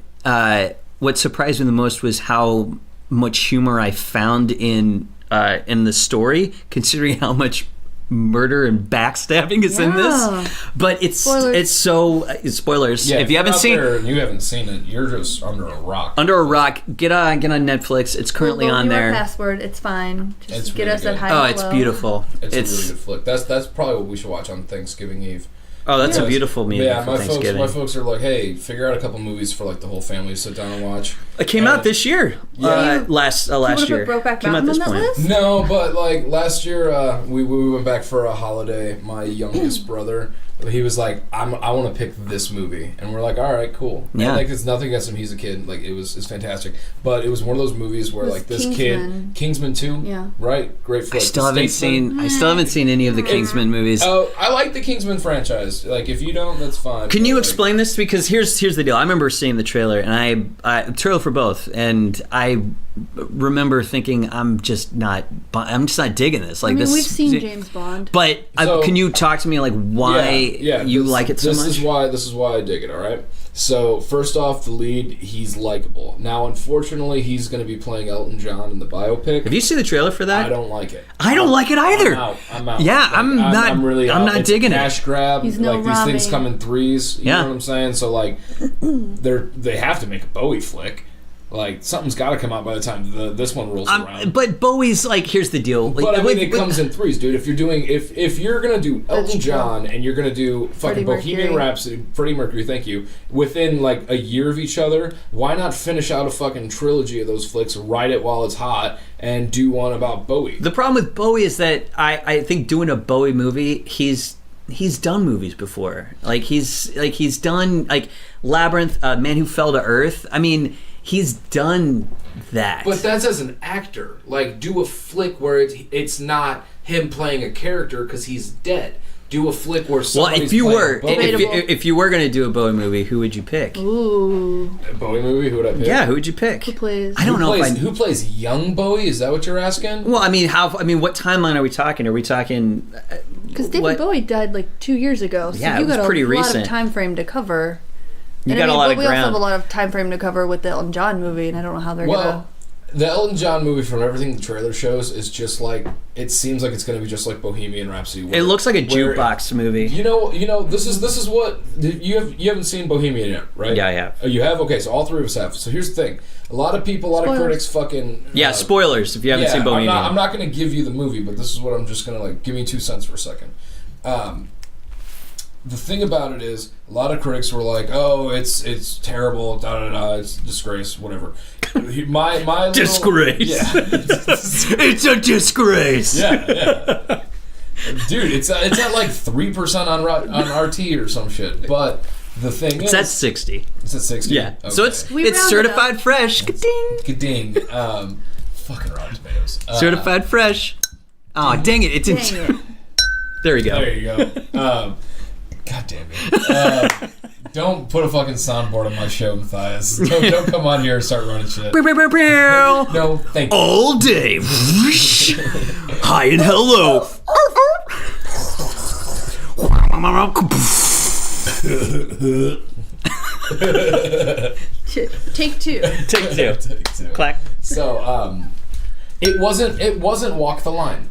surprised me the most was how much humor I found in the story, considering how much murder and backstabbing is in Yeah. this. But Spoilers. it's so spoilers. Yeah, if you haven't out seen there and you haven't seen it, you're just under a rock. Under a Rock, get on Netflix. It's currently We'll on give you our there. password. It's fine. Just It's get really us good. at high. Oh, and it's low. beautiful. It's a really good flick. That's probably what we should watch on Thanksgiving Eve. Oh, that's a Yes. beautiful movie Yeah, for my Thanksgiving. folks are like, hey, figure out a couple movies for like the whole family to sit down and watch. It came out this year. Yeah. Last Do you want to year. put Brokeback Came out Mountain this on that point. list? No, but like last year, we went back for a holiday. My youngest brother, he was like, I want to pick this movie, and we're like, all right, cool. Yeah. And, like, it's nothing against him. He's a kid. Like it's fantastic. But it was one of those movies where It was like this Kingsman. kid, Kingsman 2, Yeah. right? Great I flick. still The haven't Statesman. seen any of the Kingsman movies. Oh, I like the Kingsman franchise. Like if you don't, that's fine. Can you But, like, explain this? Because here's the deal. I remember seeing the trailer, and I trailer for both, and I remember thinking I'm just not digging this. Like I mean, this. we've seen James Bond. But So- can you talk to me like why you this- like it so this much? This is why I dig it. All right. So first off, the lead, he's likable. Now, unfortunately, he's going to be playing Elton John in the biopic. Have you seen the trailer for that? I don't like it. I don't like it either. I'm out. Yeah, Like, I'm not- I'm really I'm out. not It's digging it. cash grab. He's no like these things Robin. come in threes. You Yeah. know what I'm saying? So like, they have to make a Bowie flick. Like something's got to come out by the time this one rolls around. But Bowie's like, here's the deal. Like, But I mean, with- it with- comes in threes, dude. If you're doing, if you're gonna do Elton true. John and you're gonna do fucking Freddie Bohemian Mercury. Rhapsody, Freddie Mercury, thank you, within like a year of each other, why not finish out a fucking trilogy of those flicks, write it while it's hot, and do one about Bowie? The problem with Bowie is that I think doing a Bowie movie, he's done movies before. Like he's done like Labyrinth, Man Who Fell to Earth. I mean, he's done that. But that's as an actor. Like, do a flick where it's not him playing a character because he's dead. Do a flick where well, somebody's if you playing were a Bowie, Debatable. if you were going to do a Bowie movie, who would you pick? Ooh, a Bowie movie, who would I pick? Yeah, who would you pick? who plays? I don't know if I. Who plays young Bowie? Is that what you're asking? Well, I mean, what timeline are we talking? Are we talking? Because David what- Bowie died like 2 years ago, so Yeah, you it was got pretty a lot recent. of time frame to cover. You And got a lot but of we also have ground. a lot of time frame to cover with the Elton John movie, and I don't know how they're Well, the Elton John movie, from everything the trailer shows, is just like, it seems like it's going to be just like Bohemian Rhapsody. It looks like a where- jukebox movie. You know, this is what you haven't seen Bohemian yet, right? Yeah, I have. Oh, you have? Okay, so all three of us have. So here's the thing: a lot of people, a lot Spoilers. of critics, fucking Yeah, spoilers if you haven't seen Bohemian. I'm not going to give you the movie, but this is what I'm just going to like. Give me 2 cents for a second. The thing about it is, a lot of critics were like, "Oh, it's terrible, da da da, it's a disgrace, whatever." My little, Disgrace. Yeah, It's a disgrace. yeah. Dude, it's at like 3% on RT or some shit. But the thing It's is, at 60. it's at 60. Yeah. Okay. So it's We round it certified up. fresh. Ka-ding. Ding. Fucking Rotten Tomatoes. Certified fresh. Oh, dang it. It's in. Dang it. There we go. There you go. God damn it. Don't put a fucking soundboard on my show, Matthias. Don't come on here and start running shit. Bow, bow, bow, bow. No, thank you. All day. Hi and hello. Take two. Take two. Take two. Clack. So, it wasn't Walk the Line.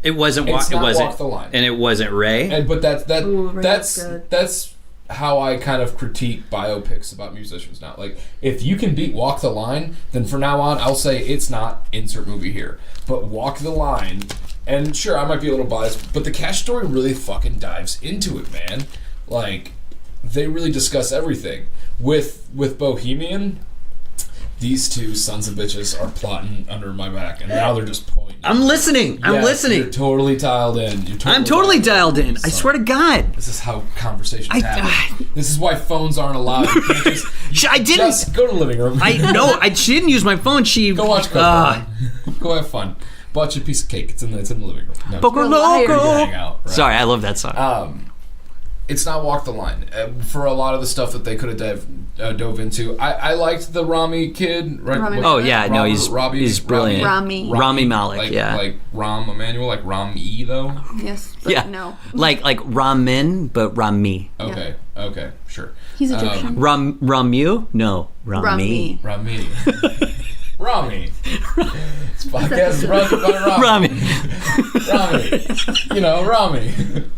It wasn't. It's It not wasn't. Walk the Line. And it wasn't Ray. But Ooh, Ray's that's good. that's how I kind of critique biopics about musicians now. Like, if you can beat Walk the Line, then from now on I'll say it's not insert movie here. But Walk the Line, and sure, I might be a little biased, but the Cash story really fucking dives into it, man. Like, they really discuss everything. With Bohemian, these two sons of bitches are plotting under my back, and now they're just pointing. I'm listening. I'm Yes, listening. You're totally dialed in. I'm totally dialed in. I So, swear to God. this is how conversations happen. This is why phones aren't allowed. You can't I didn't. just go to the living room. She didn't use my phone. She Go watch Coco. Go have fun. Bought you a piece of cake. It's in the living room. No, Poco You're a liar. Loco. hang out. Right? Sorry, I love that song. It's not Walk the Line. For a lot of the stuff that they could have dove into, I liked the Rami kid. Right? Rami Oh yeah, no, he's brilliant. Rami Malek, yeah. Like Ram Emanuel, like Ram-E though. Yes, but Yeah, no. like Ramin, but Rami. Okay, okay, sure. He's Egyptian. Ramu? No, Rami. Rami. Rami. This podcast is brought to you by Rami. Rami. Rami. You know, Rami.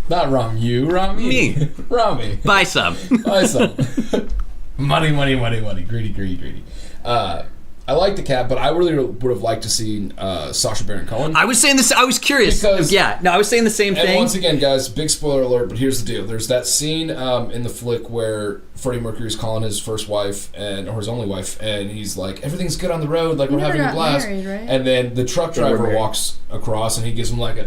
Not Ram-U, Rami. Me. Rami. Buy some. Buy some. Money. Greedy. I like the cat, but I really would have liked to see Sacha Baron Cohen. I was saying this. I was curious. Because- I was saying the same And thing. once again, guys, big spoiler alert, but here's the deal. There's that scene in the flick where Freddie Mercury's calling his first wife, or his only wife, and he's like, everything's good on the road, like, we're never having a got blast. married, right? And then the truck driver married. walks across, and he gives him like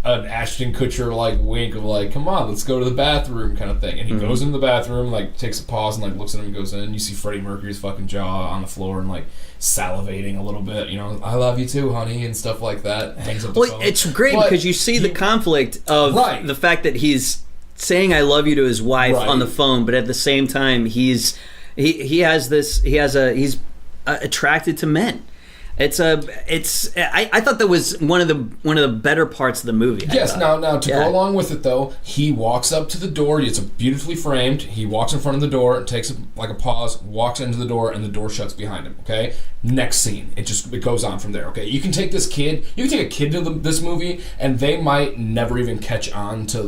an Ashton Kutcher like wink of like, come on, let's go to the bathroom kind of thing. And he goes into the bathroom, like takes a pause and like looks at him and goes in, and you see Freddie Mercury's fucking jaw on the floor and like salivating a little bit, you know, I love you too, honey, and stuff like that. Hangs up the Well, phone. it's great But because you see the conflict of Right. the fact that he's saying "I love you" to his wife Right. on the phone, but at the same time he's attracted to men. I thought that was one of the better parts of the movie. Yes, now to Yeah. go along with it though, he walks up to the door. It's beautifully framed. He walks in front of the door, takes a pause, walks into the door, and the door shuts behind him. Okay, next scene, it goes on from there. Okay, you can take a kid to this movie, and they might never even catch on to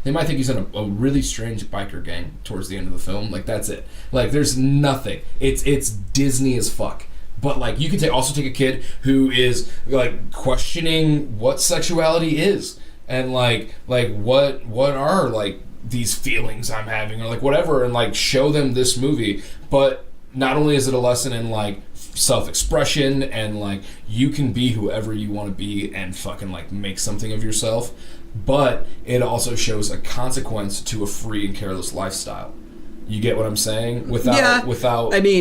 they might think he's in a really strange biker gang towards the end of the film. Like that's it. Like there's nothing. It's Disney as fuck. But you can also take a kid who is questioning what sexuality is and what are these feelings I'm having or whatever, and show them this movie. But not only is it a lesson in self-expression and you can be whoever you want to be and fucking make something of yourself, but it also shows a consequence to a free and careless lifestyle. You get what I'm saying? Without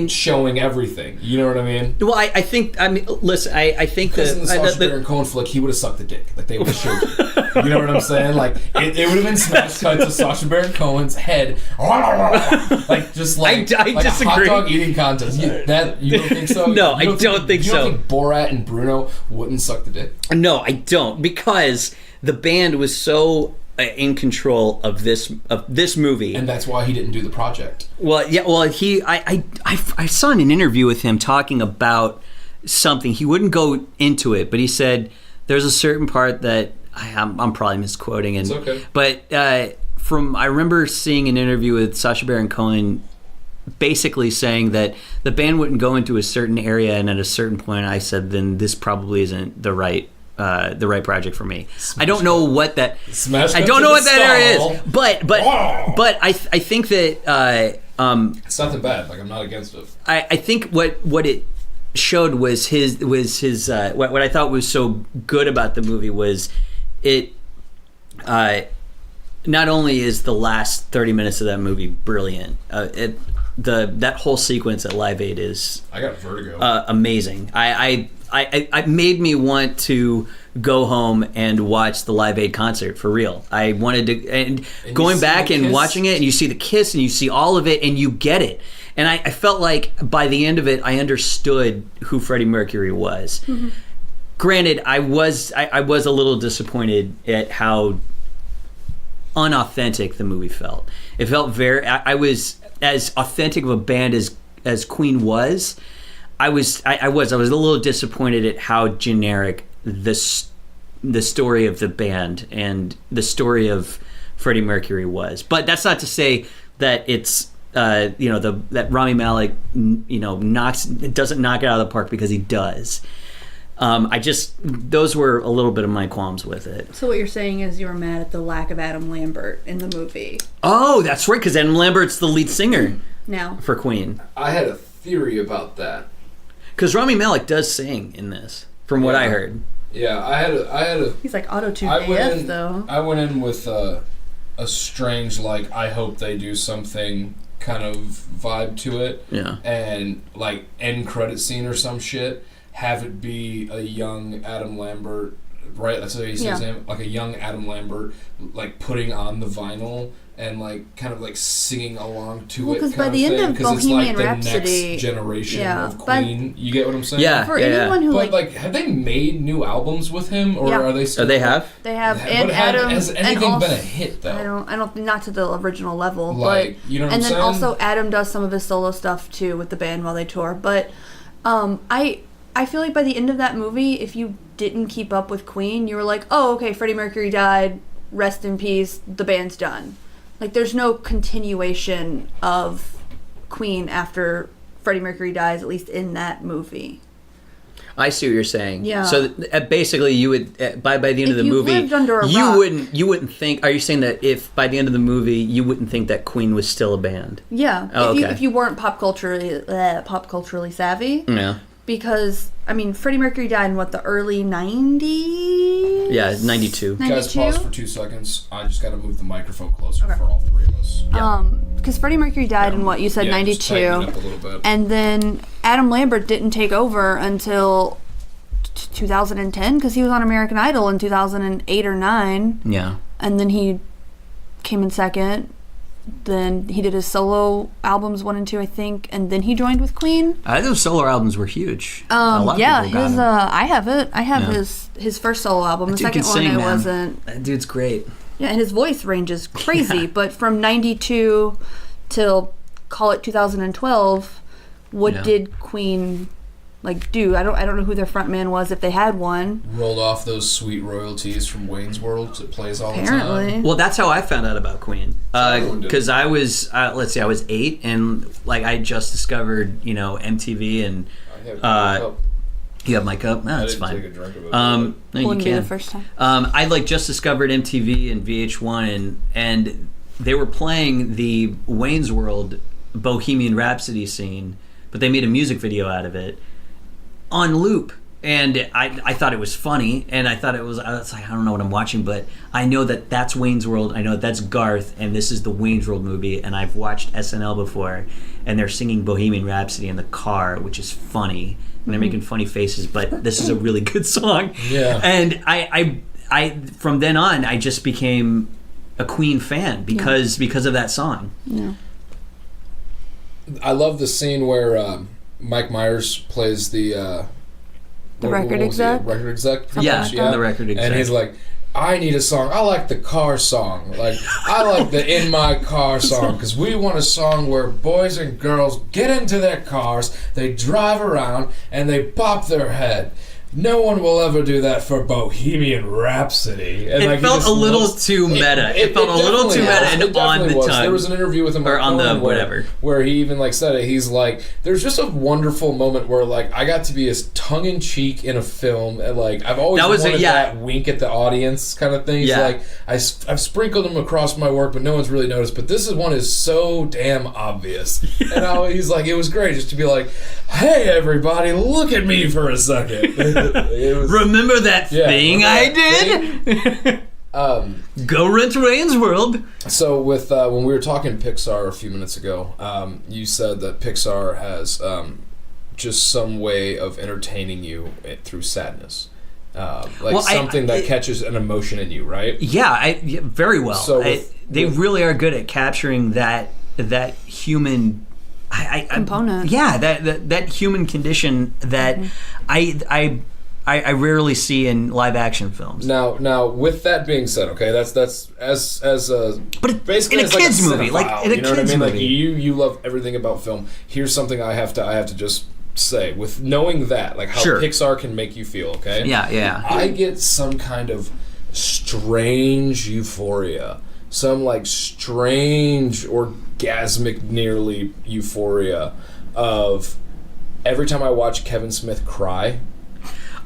showing everything. You know what I mean? Well, I think listen, I think because in the Sacha that Baron Cohen flick, he would have sucked the dick. They would have showed you. You know what I'm saying? It would have been smash cut to Sacha Baron Cohen's head, I a hot disagree. dog eating contest. You don't think so? No, I don't think you so. don't think Borat and Bruno wouldn't suck the dick? No, I don't, because the band was so in control of this movie, And that's why he didn't do the project. Well, yeah. Well, I saw in an interview with him talking about something. He wouldn't go into it, but he said there's a certain part that I'm probably misquoting. And It's okay. But I remember seeing an interview with Sacha Baron Cohen, basically saying that the band wouldn't go into a certain area, and at a certain point, I said, then this probably isn't the right project for me. I don't know what that. I don't know what that area is, but I think that It's nothing bad. I'm not against it. I think what it showed was his what I thought was so good about the movie was it. Not only is the last 30 minutes of that movie brilliant, that whole sequence at Live Aid is I got vertigo. amazing. I made me want to go home and watch the Live Aid concert for real. I wanted to, and going back and watching it, and you see the kiss, and you see all of it, and you get it. And I felt like by the end of it, I understood who Freddie Mercury was. Mm-hmm. Granted, I was a little disappointed at how unauthentic the movie felt. It felt very. I was as authentic of a band as Queen was, I was a little disappointed at how generic the story of the band and the story of Freddie Mercury was. But that's not to say that it's that Rami Malek doesn't knock it out of the park, because he does. Those were a little bit of my qualms with it. So what you're saying is you were mad at the lack of Adam Lambert in the movie. Oh, that's right, because Adam Lambert's the lead singer Now for Queen. I had a theory about that. Because Rami Malek does sing in this, from what I heard. Yeah, I had a. He's like auto-tune I went AF though. I went in with a strange, like, I hope they do something kind of vibe to it. Yeah. And like end credit scene or some shit. Have it be a young Adam Lambert, right? That's what he says. Him, like a young Adam Lambert, like putting on the vinyl and like kind of like singing along to it. Because by the end of Bohemian Rhapsody, it's like the next generation of but Queen. You get what I'm saying? Yeah. for anyone who But like, have they made new albums with him, or are they? Still, they have. They have, But and Adam. has anything and also, been a hit though? I don't, not to the original level, Like, but you know what and I'm then saying? also Adam does some of his solo stuff too with the band while they tour. But I feel like by the end of that movie, if you didn't keep up with Queen, you were like, oh, okay, Freddie Mercury died, rest in peace, the band's done. Like, there's no continuation of Queen after Freddie Mercury dies, at least in that movie. I see what you're saying. Yeah. So basically, you would by the end of the movie, lived under a you rock, wouldn't think. Are you saying that if by the end of the movie you wouldn't think that Queen was still a band? Yeah. Oh, if you weren't pop culturally savvy. Yeah. Because, I mean, Freddie Mercury died in, the early 90s? Yeah, 92. Guys, pause for 2 seconds. I just got to move the microphone closer for all three of us. Because Freddie Mercury died in what you said, 92. Just tighten it up a little bit. And then Adam Lambert didn't take over until 2010, because he was on American Idol in 2008 or 9. Yeah. And then he came in second. Then he did his solo albums 1 and 2, I think, and then he joined with Queen. Those solo albums were huge. A lot of Yeah, people got his them. I have it. I have his first solo album. The Dude can second one sing, I man. wasn't. That dude's great. Yeah, and his voice range is crazy. But from 92 till call it 2012, what did Queen do? I don't know who their front man was, if they had one. Rolled off those sweet royalties from Wayne's World. It plays all the Apparently. time. Well, that's how I found out about Queen. Because I was, I was 8, and I just discovered, MTV, and you have my cup? No, that's fine. Take a drink of it. No, you Wouldn't be can. the first time. I just discovered MTV and VH1, and they were playing the Wayne's World Bohemian Rhapsody scene, but they made a music video out of it on loop. And I thought it was funny, and I was like, I don't know what I'm watching, but I know that that's Wayne's World. I know that that's Garth, and this is the Wayne's World movie, and I've watched SNL before, and they're singing Bohemian Rhapsody in the car, which is funny, and they're making funny faces, but this is a really good song. Yeah. And I from then on, I just became a Queen fan because of that song. Yeah. I love the scene where Mike Myers plays the record exec? Record exec? Yeah, the record exec. And he's like, I need a song. I like the car song. I like the In My Car song, because we want a song where boys and girls get into their cars, they drive around, and they bop their head. No one will ever do that for Bohemian Rhapsody. And It felt a little too meta. It felt a little too meta and on the tongue. There was an interview with him or on the whatever, where he even said it. He's like, there's just a wonderful moment where I got to be as tongue in cheek in a film, and I've always wanted that wink at the audience kind of thing. Yeah. I've sprinkled them across my work, but no one's really noticed. But this one is so damn obvious. And he's like, it was great just to be like, hey everybody, look at me for a second. Remember that thing I did? Go rent Wayne's World. So with when we were talking Pixar a few minutes ago, you said that Pixar has just some way of entertaining you through sadness. Something that catches an emotion in you, right? Yeah, very well. So they really are good at capturing that human component. Yeah, that human condition that I I rarely see in live action films. Now, with that being said, okay, that's as But basically in a as kids like a movie, like cinephile, in a you know what I kids mean? movie. Like you love everything about film. Here's something I have to just say with knowing that, like how Sure. Pixar can make you feel. Okay, Yeah. I get some kind of strange euphoria, some like strange orgasmic nearly euphoria of every time I watch Kevin Smith cry.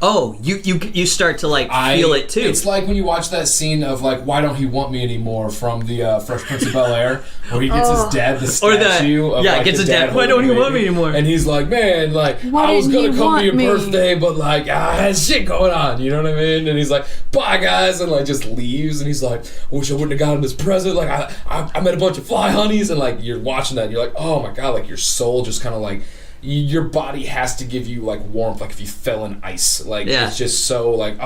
Oh, you start to like feel it too. It's like when you watch that scene of like, "Why Don't He Want Me Anymore" from the Fresh Prince of Bel-Air, where he gets his dad the Or the- statue of yeah, like gets his his dad, "Why holding don't he the want me baby." anymore? And he's like, "Man, like Why I was didn't gonna he come to your want me? birthday, but like I had shit going on." You know what I mean? And he's like, "Bye guys," and like just leaves. And he's like, "I wish I wouldn't have gotten this present. Like I met a bunch of fly honeys." And like you're watching that, and you're like, "Oh my god!" Like your soul just kind of like. Your body has to give you like warmth, like if you fell in ice. Like it's just so like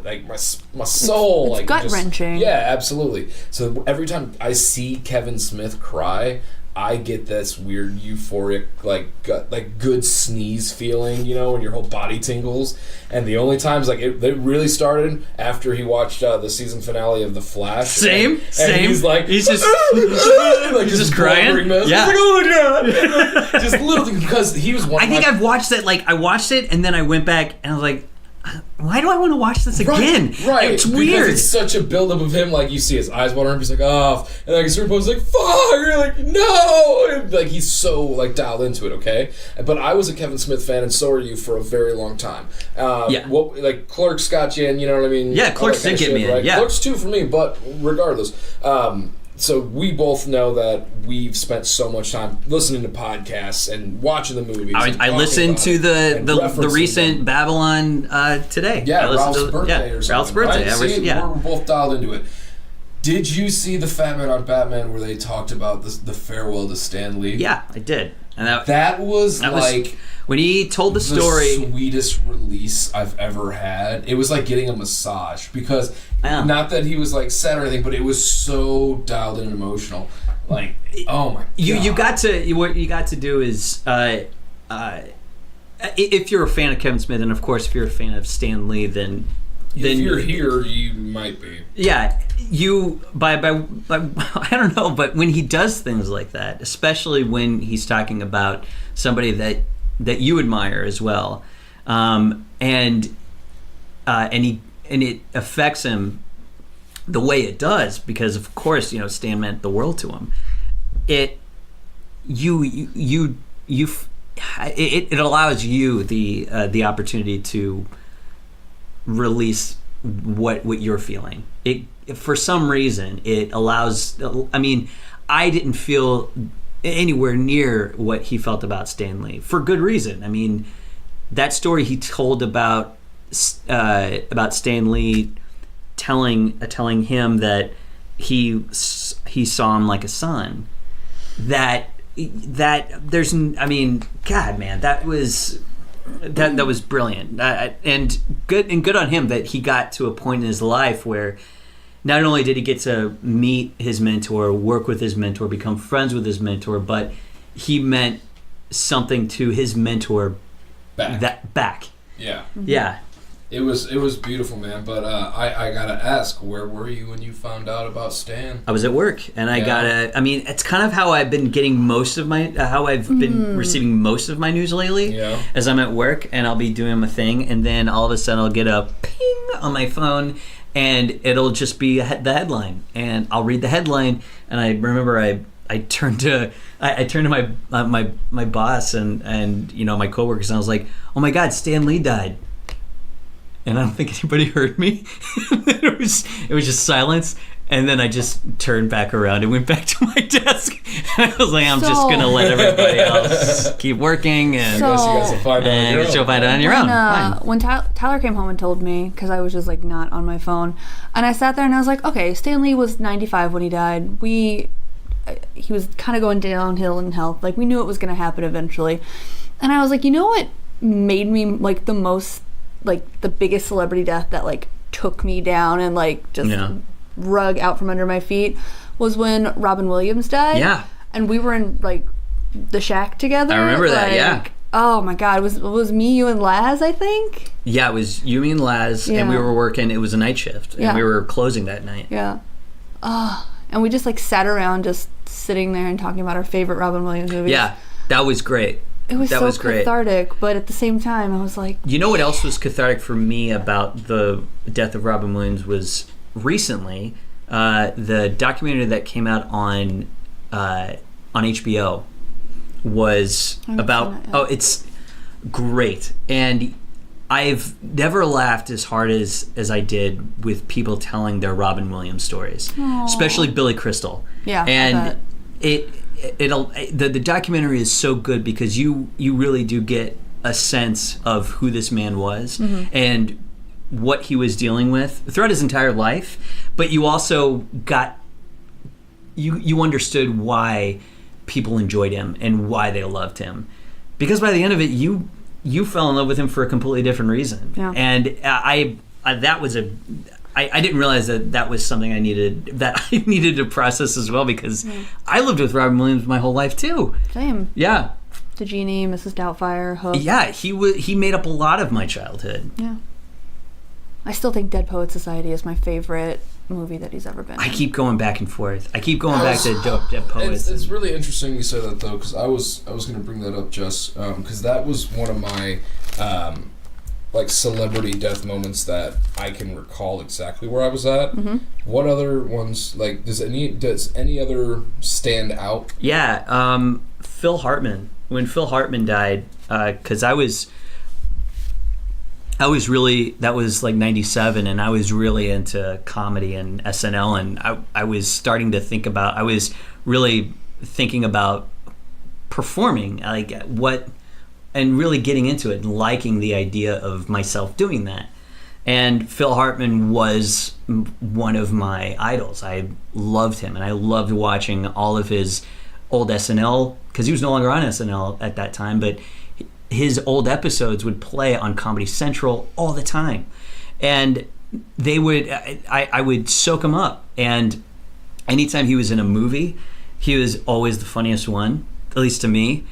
like my soul, It's like gut-wrenching. Yeah, absolutely. So every time I see Kevin Smith cry, I get this weird euphoric like good sneeze feeling, you know, when your whole body tingles. And the only times like it really started after he watched the season finale of The Flash. Same. And he's like he's just like just crying. Yeah. Yeah. He's like, oh my god. Just literally because he was one. I think I've watched that. Like I watched it and then I went back and I was like, why do I want to watch this again? Right. It's because weird. it's such a buildup of him. Like you see his eyes watering up. He's like, oh, and like a certain point, he's like, fuck. You're like, no. And, like he's so like dialed into it. Okay. But I was a Kevin Smith fan, and so are you for a very long time. Yeah. What like Clerks got you in? You know what I mean? Yeah, All Clerks that kind did of get shit, me in, right? yeah. Clerks too for me. But regardless. So we both know that we've spent so much time listening to podcasts and watching the movies. I listened to the recent Babylon today. Yeah, I listened Ralph's birthday or something. Ralph's birthday. Right? See, Yeah. we're both dialed into it. Did you see the Fat Man on Batman where they talked about the farewell to Stan Lee? Yeah, I did. And That was like when he told the story. The sweetest release I've ever had. It was like getting a massage because not that he was like sad or anything, but it was so dialed in and emotional. Like, oh my god. You got to what you got to do is if you're a fan of Kevin Smith, and of course if you're a fan of Stan Lee, then if you're here, you might be. Yeah, you by I don't know, but when he does things like that, especially when he's talking about somebody that you admire as well, and it affects him the way it does because of course Stan meant the world to him. It allows you the opportunity to release what you're feeling. It for some reason it allows. I mean, I didn't feel anywhere near what he felt about Stan Lee for good reason. I mean, that story he told about Stan Lee telling him that he saw him like a son. That there's, I mean, God, man, that was brilliant, and good on him that he got to a point in his life where not only did he get to meet his mentor, work with his mentor, become friends with his mentor, but he meant something to his mentor back. Yeah. Yeah. It was beautiful, man. But I gotta ask, where were you when you found out about Stan? I was at work, and I mean, it's kind of how I've been getting most of my, how I've been receiving most of my news lately. Yeah. As I'm at work, and I'll be doing my thing, and then all of a sudden I'll get a ping on my phone, and it'll just be the headline, and I'll read the headline, and I remember I turned to my boss and my coworkers, and I was like, oh my God, Stan Lee died. And I don't think anybody heard me. It was just silence. And then I just turned back around and went back to my desk. And I was like, I'm just going to let everybody else keep working. And So- I guess you guys will find out on your own. you'll find it on your own. Fine. When Tyler came home and told me, because I was just like not on my phone, and I sat there and I was like, okay, Stan Lee was 95 when he died. He was kind of going downhill in health. Like, we knew it was going to happen eventually. And I was like, you know what made me like the most, like the biggest celebrity death that like took me down and like just rug out from under my feet was when Robin Williams died. Yeah. And we were in like the shack together. I remember that, like, yeah. Oh my God, it was me, you, and Laz, I think. Yeah, it was you, me, and Laz, and we Yeah. were working. It was a night shift, and Yeah. we were closing that night. Yeah. And we just like sat around, just sitting there and talking about our favorite Robin Williams movies. Yeah, that was great. It was that so was great. cathartic, but at the same time, I was like, You know what else was cathartic for me about the death of Robin Williams was recently the documentary that came out on HBO was haven't about seen it yet. it's great, and I've never laughed as hard as I did with people telling their Robin Williams stories, especially Billy Crystal. Yeah, I and bet. the documentary is so good because you really do get a sense of who this man was and what he was dealing with throughout his entire life, but you also got you understood why people enjoyed him and why they loved him, because by the end of it you fell in love with him for a completely different reason. Yeah. And I didn't realize that was something I needed to process as well, because I lived with Robin Williams my whole life too. same. Yeah. The Genie, Mrs. Doubtfire, Hook. Yeah, he made up a lot of my childhood. Yeah. I still think Dead Poet Society is my favorite movie that he's ever been I in. keep going back and forth. I keep going back to Dead Poets. It's really interesting you say that though, because I was going to bring that up, Jess, because that was one of my like celebrity death moments that I can recall exactly where I was at. What other ones, like, does any other stand out? Yeah, Phil Hartman. When Phil Hartman died, because I was really, that was like 97, and I was really into comedy and SNL, and I was starting to think about, I was really thinking about performing, like what, and really getting into it and liking the idea of myself doing that. And Phil Hartman was one of my idols. I loved him, and I loved watching all of his old SNL, because he was no longer on SNL at that time, but his old episodes would play on Comedy Central all the time, and they would I would soak him up. And anytime he was in a movie, he was always the funniest one, at least to me.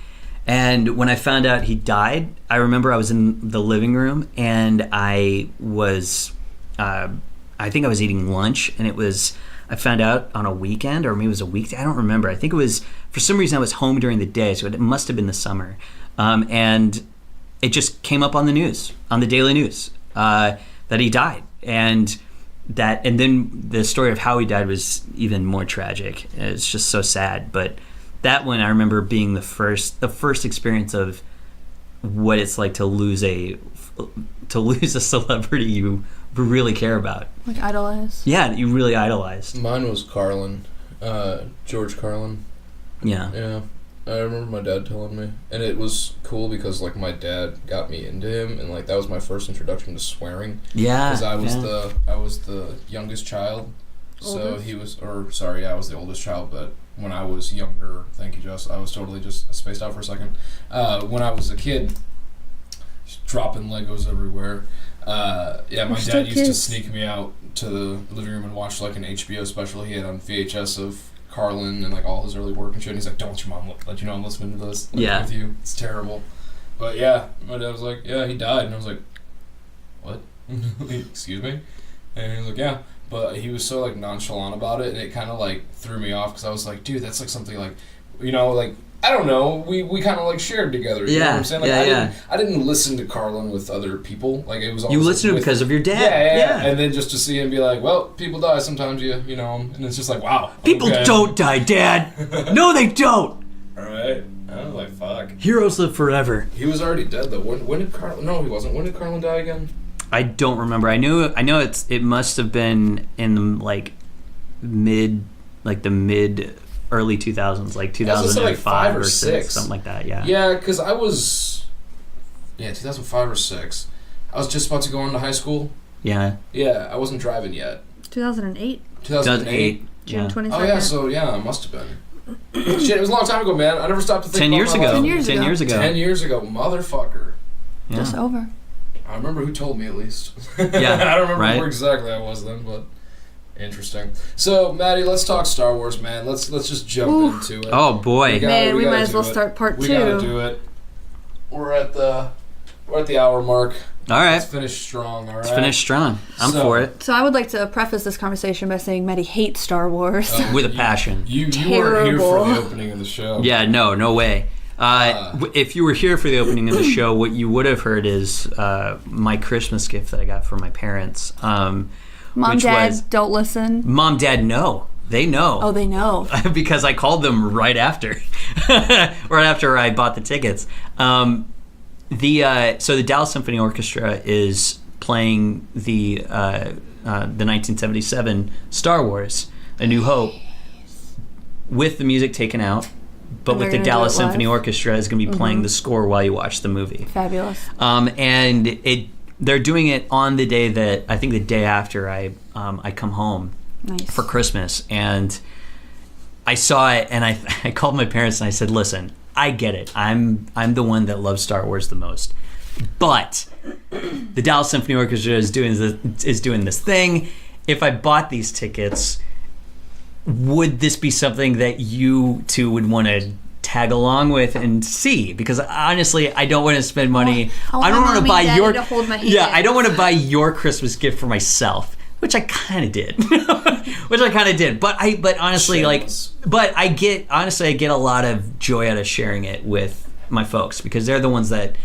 And when I found out he died, I remember I was in the living room, and I was I think I was eating lunch, and I found out on a weekend, or maybe it was a weekday, I don't remember. I think it was, for some reason I was home during the day, so it must have been the summer. And it just came up on the news, on the Daily News, that he died. And then the story of how he died was even more tragic. It's just so sad. But that one I remember being the first experience of what it's like to lose a celebrity you really care about. Like idolize. Yeah, you really idolized. Mine was Carlin, George Carlin. Yeah. Yeah, I remember my dad telling me, and it was cool because like my dad got me into him, and like that was my first introduction to swearing. Yeah. Because I was the youngest child, so Oldest? I was the oldest child, but when I was younger, thank you, Jess, I was totally just spaced out for a second. When I was a kid, just dropping Legos everywhere. My still dad used to kids. sneak me out to the living room and watch like an HBO special he had on VHS of Carlin and like all his early work and shit. And he's like, "Don't let your mom let you know I'm listening to this with you. It's terrible." But yeah, my dad was like, "Yeah, he died," and I was like, "What? Excuse me?" And he was like, "Yeah." But he was so like nonchalant about it, and it kind of like threw me off because I was like, "Dude, that's like something like, like." I don't know. We kind of like shared together. You know what I'm saying? Like, I didn't listen to Carlin with other people. Like it was. You listened to it because of your dad. Yeah. And then just to see him be like, well, people die sometimes. You know, and it's just like, wow. People don't die, Dad. No, they don't. All right. I was like, fuck. Heroes live forever. He was already dead though. When did Carlin? No, he wasn't. When did Carlin die again? I don't remember. I know it must have been in the mid early 2000s, like 2005 or 6, something like that. Yeah, because I was 2005 or 6. I was just about to go into high school. Yeah, I wasn't driving yet. 2008. 2008. June 22nd. Oh yeah, so yeah, it must have been. Shit, it was a long time ago, man. I never stopped to think 10 about years my ago. life. 10 years 10 ago. years ago. 10 years ago, motherfucker. Yeah. Just over. I remember who told me at least. Yeah, I don't remember right? where exactly I was then, but interesting. So, Maddie, let's talk Star Wars, man. Let's just jump into it. Oh boy. Man, we gotta might as do well it. start part We 2. gotta do it. we're at the hour mark. All right. Let's finish strong. All right. Let's finish strong. I'm for it. So I would like to preface this conversation by saying Maddie hates Star Wars. With a passion. You weren't here for the opening of the show. Yeah, no way. If you were here for the opening of the show, what you would have heard is my Christmas gift that I got from my parents. Mom, Dad, don't listen. Mom, Dad, no. They know. Oh, they know. Because I called them right after. Right after I bought the tickets. So the Dallas Symphony Orchestra is playing the 1977 Star Wars, A New Hope, with the music taken out, but with the Dallas Symphony Orchestra is going to be playing the score while you watch the movie. Fabulous. And they're doing it on the day that, I think the day after I come home for Christmas. And I saw it, and I called my parents and I said, listen, I get it. I'm the one that loves Star Wars the most. But the Dallas Symphony Orchestra is doing this thing. If I bought these tickets, would this be something that you two would want to tag along with and see? Because honestly, I don't want to spend money. I don't want to buy your. I don't want to buy your Christmas gift for myself, which I kind of did. But honestly, Shameless. I get a lot of joy out of sharing it with my folks, because they're the ones that,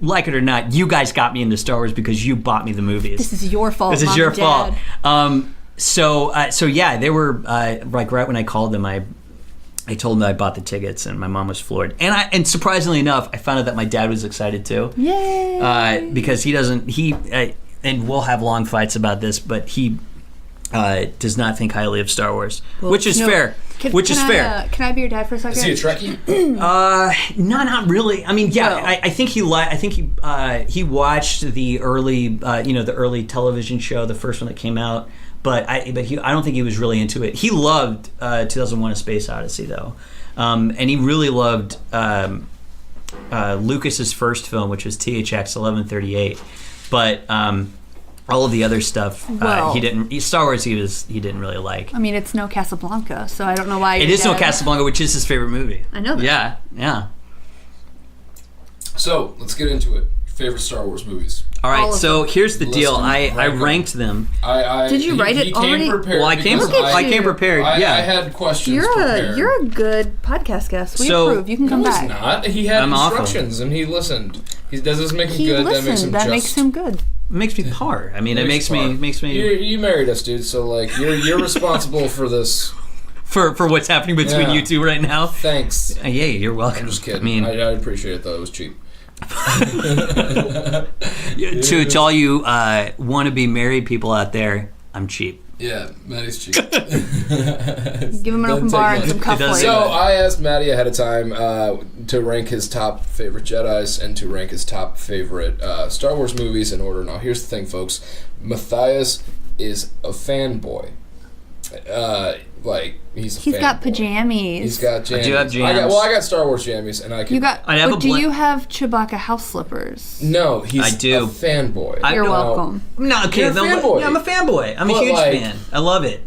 like it or not, you guys got me into Star Wars because you bought me the movies. This is your fault. This is Mom your and Dad. fault. So yeah, they were like right when I called them, I told them that I bought the tickets, and my mom was floored. And surprisingly enough, I found out that my dad was excited too. Yay! Because and we'll have long fights about this, but he does not think highly of Star Wars, which is fair. Can I be your dad for a second? Is he a Trekkie? No, not really. I mean, yeah, No. I think he he watched the early the early television show, the first one that came out. But I don't think he was really into it. He loved 2001: A Space Odyssey though, and he really loved Lucas's first film, which was THX 1138. But all of the other stuff, he didn't. Star Wars, he didn't really like. I mean, it's no Casablanca, so I don't know why. It is no Casablanca, which is his favorite movie. I know that. Yeah. So let's get into it. Favorite Star Wars movies. All right, All of so here's the deal. List them, I rank them. ranked them. Did you write it he already? Came prepared Well, I came prepared. I Yeah. had questions prepared. You're a good podcast guest. We So- approve. You can come No, back. he's not. He had I'm awful. instructions and he listened. Does this make him He good? listened. That makes him good. It makes me par. I mean, it makes me You married us, dude. So like, you're responsible for this. for what's happening between Yeah. you two right now. Thanks. Yeah, you're welcome. I'm just kidding. I mean, I appreciate it though. It was cheap. to all you wannabe married people out there, I'm cheap. Yeah, Maddie's cheap. Give him an open bar and some It does- cufflinks. So I asked Maddie ahead of time to rank his top favorite Jedis and to rank his top favorite Star Wars movies in order. Now here's the thing, folks. Matthias is a fanboy. He's got fanboy. pajamas. He's got jammies. I do have I jams. got Star Wars jammies, and I can. You got. I have but a do bl- you have Chewbacca house slippers? No, he's I do. a fanboy. I- You're no. welcome. No, okay, You're a fanboy. yeah, I'm a fanboy. I'm a But, huge like- fan. I love it.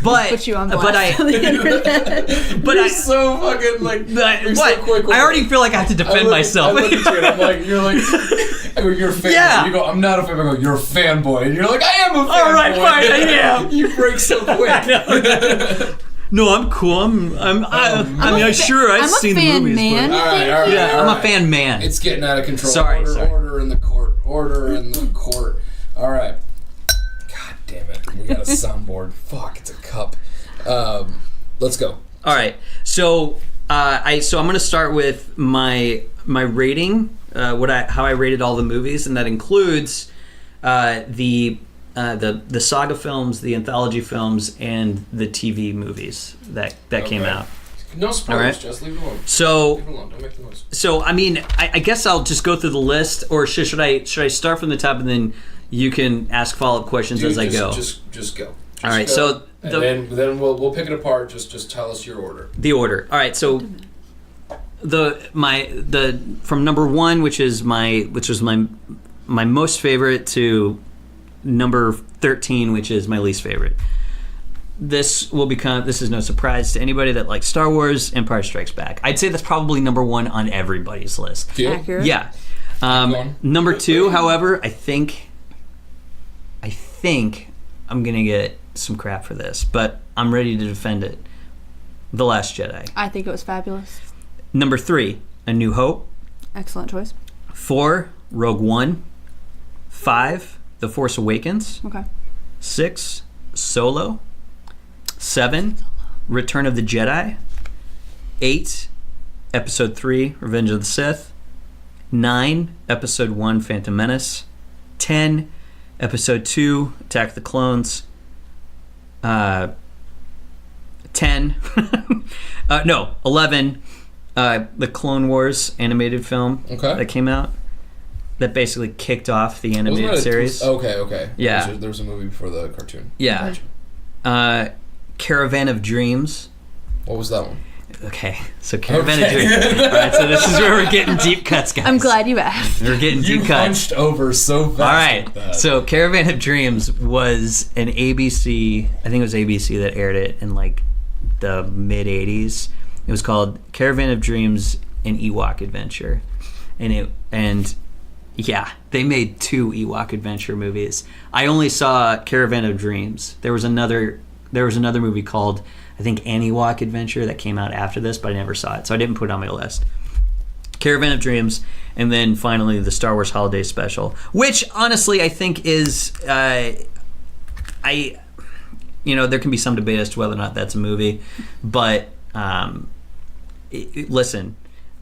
But Put you on but blast on the internet. You're so fucking like. You're so what? quick with I already it. feel like I have to defend I myself. look at you and I'm like, you're like, I go, you're a fanboy. Yeah. You go, I'm not a fanboy. I go, you're a fanboy. And you're like, I am a fanboy. All right, fine, I am. You break so quick. No, I'm cool. I've seen the fan movies. man. All right, all right. Yeah, all I'm a right. fan man. It's getting out of control. Sorry. Order in the court. Order in the court. All right. God damn it. We got a soundboard. Fuck, it's a cup. Let's go. All right. So I'm going to start with my rating, how I rated all the movies, and that includes the saga films, the anthology films, and the TV movies that came Okay. out. No spoilers. All right. Just leave it alone. So Leave it alone. Don't make the noise. So I mean, I guess I'll just go through the list, or should I start from the top and then you can ask follow-up questions Dude, as I go? Just go. All right, Just go. so And then we'll pick it apart. Just tell us your order. the order. All right, so from number 1, which was my most favorite, to number 13, which is my least favorite. this is no surprise to anybody that likes Star Wars. Empire Strikes Back. I'd say that's probably number one on everybody's list. Accurate. Yeah. Number two, however, I think I'm gonna get some crap for this, but I'm ready to defend it. The Last Jedi. I think it was fabulous. Number three, A New Hope. Excellent choice. 4, Rogue One. 5, The Force Awakens. Okay. 6, Solo. 7, Return of the Jedi. 8, Episode 3, Revenge of the Sith. 9, Episode 1, Phantom Menace. 10, Episode 2, Attack of the Clones. 10. 11, the Clone Wars animated film that came out. That basically kicked off the animated series. Okay. Yeah. There was a movie before the cartoon. Yeah. Caravan of Dreams. What was that one? Okay, so Caravan of Dreams. All right, so this is where we're getting deep cuts, guys. I'm glad you asked. We're getting deep cuts. You punched over so fast. All right, so Caravan of Dreams was an ABC, I think it was ABC that aired it in like the mid-'80s. It was called Caravan of Dreams, an Ewok Adventure. And yeah, they made 2 Ewok Adventure movies. I only saw Caravan of Dreams. There was another movie called, I think, An Ewok Adventure that came out after this, but I never saw it, so I didn't put it on my list. Caravan of Dreams, and then finally the Star Wars Holiday Special, which honestly I think is, there can be some debate as to whether or not that's a movie, but listen,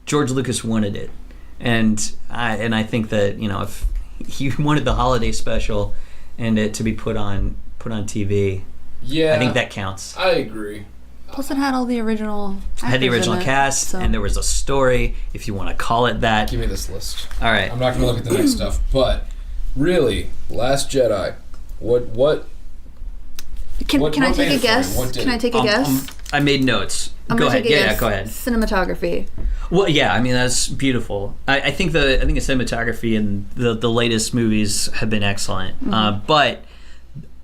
George Lucas wanted it, and I think that if he wanted the Holiday Special and it to be put on TV. Yeah, I think that counts. I agree. Plus, it had all the original actors had the original cast, and there was a story, if you want to call it that. Give me this list. All right. I'm not going to look at the next stuff, but really, Last Jedi. What? Can I take a guess? Can I take a guess? I made notes. Go ahead. Yeah, go ahead. Cinematography. Well, yeah, I mean that's beautiful. I think the cinematography in the latest movies have been excellent, but.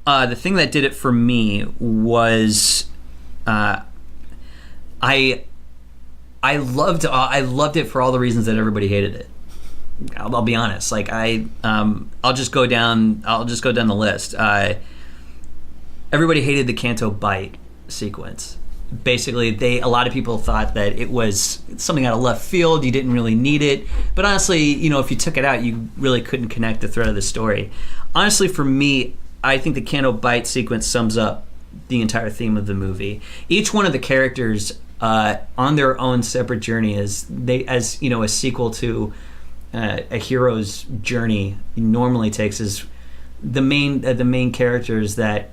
The thing that did it for me was, I loved it for all the reasons that everybody hated it. I'll be honest. Like I'll just go down the list. Everybody hated the Canto Bight sequence. Basically, a lot of people thought that it was something out of left field. You didn't really need it. But honestly, if you took it out, you really couldn't connect the thread of the story. Honestly, for me, I think the Canto Bight sequence sums up the entire theme of the movie. Each one of the characters on their own separate journey as a sequel to a hero's journey normally takes is the main characters that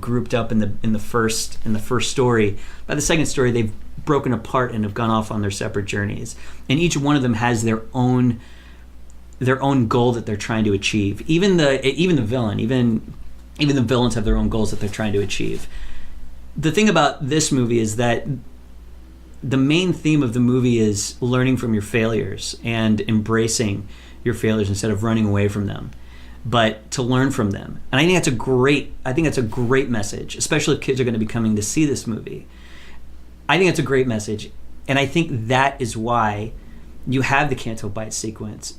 grouped up in the first story. By the second story, they've broken apart and have gone off on their separate journeys, and each one of them has their own goal that they're trying to achieve. Even the villains have their own goals that they're trying to achieve. The thing about this movie is that the main theme of the movie is learning from your failures and embracing your failures instead of running away from them, but to learn from them. And I think that's a great message, especially if kids are going to be coming to see this movie. I think it's a great message, and I think that is why you have the Canto Bight sequence,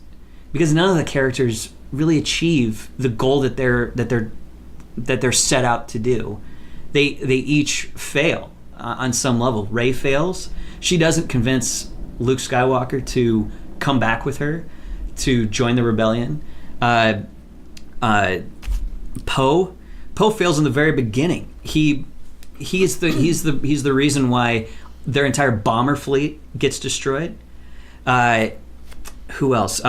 because none of the characters really achieve the goal that they're set out to do. They each fail on some level. Rey fails. She doesn't convince Luke Skywalker to come back with her to join the rebellion. Poe fails in the very beginning. He's the reason why their entire bomber fleet gets destroyed. Who else?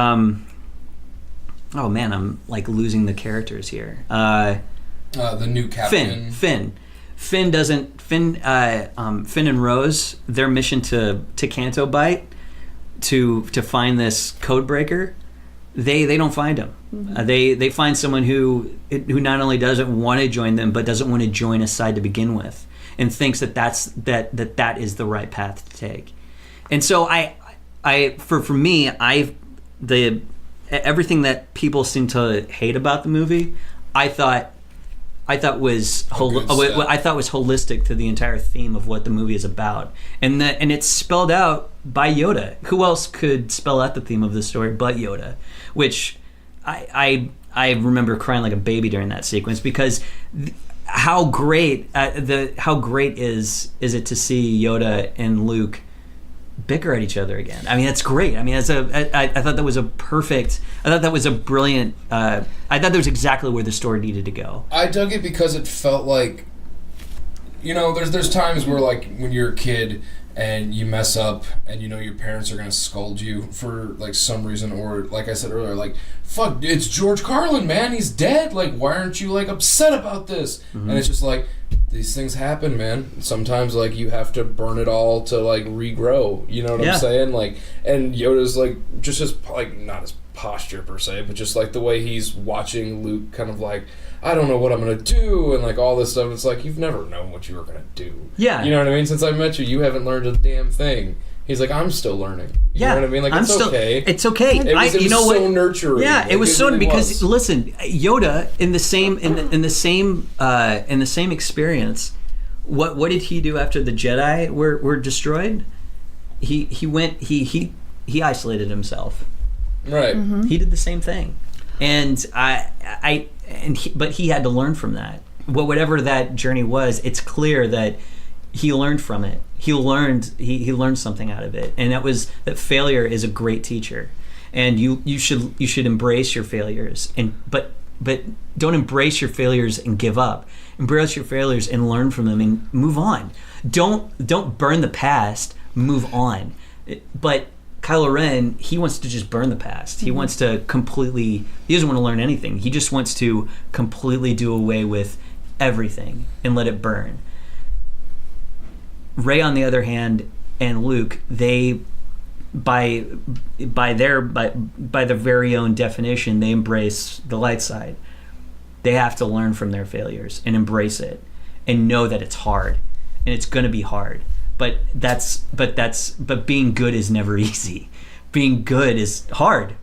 Oh man, I'm like losing the characters here. The new captain. Finn and Rose, their mission to Canto Bight to find this code breaker, they don't find him. Mm-hmm. They find someone who not only doesn't want to join them, but doesn't want to join a side to begin with, and thinks that is the right path to take. And so for me, everything that people seem to hate about the movie, I thought I thought was good step. what I thought was holistic to the entire theme of what the movie is about, and it's spelled out by Yoda. Who else could spell out the theme of the story but Yoda? Which I remember crying like a baby during that sequence, because how great is it to see Yoda and Luke bicker at each other again. I mean, that's great. I mean, I thought that was a brilliant. I thought that was exactly where the story needed to go. I dug it because it felt like, there's times where, like, when you're a kid and you mess up and your parents are going to scold you for, like, some reason, or, like I said earlier, like, fuck, it's George Carlin, man, he's dead, like, why aren't you, like, upset about this? Mm-hmm. And it's just like, these things happen, man. Sometimes, like, you have to burn it all to, like, regrow, you know what I'm saying? Like, and Yoda's, like, just his, like, not his posture per se, but just, like, the way he's watching Luke kind of, like, I don't know what I'm going to do, and, like, all this stuff. It's like, you've never known what you were going to do. Yeah. You know what I mean? Since I met you haven't learned a damn thing. He's like, I'm still learning. You know what I mean? Like, okay. It's okay. It was so nurturing. Yeah, like, it was so, really because listen, Yoda in the same experience. What did he do after the Jedi were destroyed? He isolated himself. Right. Mm-hmm. He did the same thing, and but he had to learn from that. Whatever that journey was, it's clear that he learned from it. He learned something out of it, and that failure is a great teacher, and you should embrace your failures, but don't embrace your failures and give up. Embrace your failures and learn from them and move on. Don't burn the past. Move on. But Kylo Ren, he wants to just burn the past. He wants to completely. He doesn't want to learn anything. He just wants to completely do away with everything and let it burn. Rey, on the other hand, and Luke, they, by their very own definition, they embrace the light side. They have to learn from their failures and embrace it, and know that it's hard, and it's going to be hard. But being good is never easy. Being good is hard.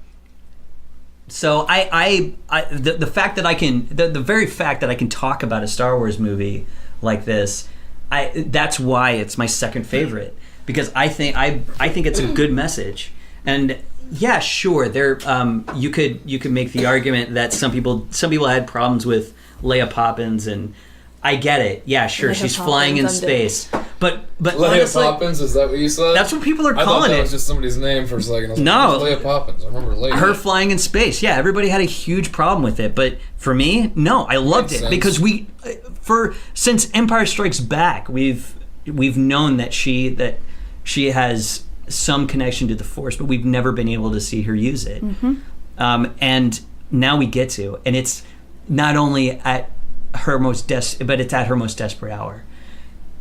So the fact that I can, the very fact that I can talk about a Star Wars movie like this, that's why it's my second favorite, because I think it's a good message. And yeah, sure, there you could make the argument that some people had problems with Leia Poppins, and I get it. Yeah, sure, she's flying in space. But Leia honestly, Poppins, is that what you said? That's what people are calling I thought that it. was just somebody's name for a second. I was No, like, Leia Poppins. I remember Leia. Her flying in space. Yeah, everybody had a huge problem with it, but for me, no, I loved it because since Empire Strikes Back, we've known that she has some connection to the Force, but we've never been able to see her use it. Mm-hmm. And now we get to, and it's not only at her but it's at her most desperate hour.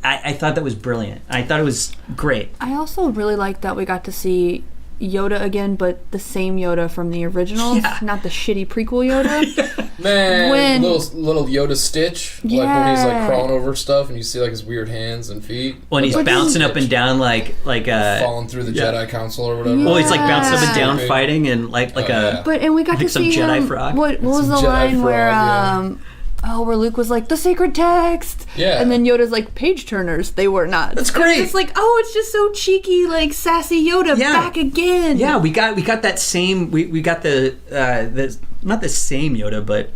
I thought that was brilliant. I thought it was great. I also really liked that we got to see Yoda again, but the same Yoda from the originals, not the shitty prequel Yoda. Man, little Yoda Stitch, like when he's like crawling over stuff, and you see like his weird hands and feet. When he's bouncing up and down, like falling through the Jedi Council or whatever. Well, he's like bouncing up and down, fighting, and like a. But we got to see some Jedi him. frog. What was the line where where Luke was like, the sacred text. Yeah. And then Yoda's like, page turners. They were not. That's great. It's like, it's just so cheeky, like sassy Yoda back again. Yeah, we got that same. We got the not the same Yoda, but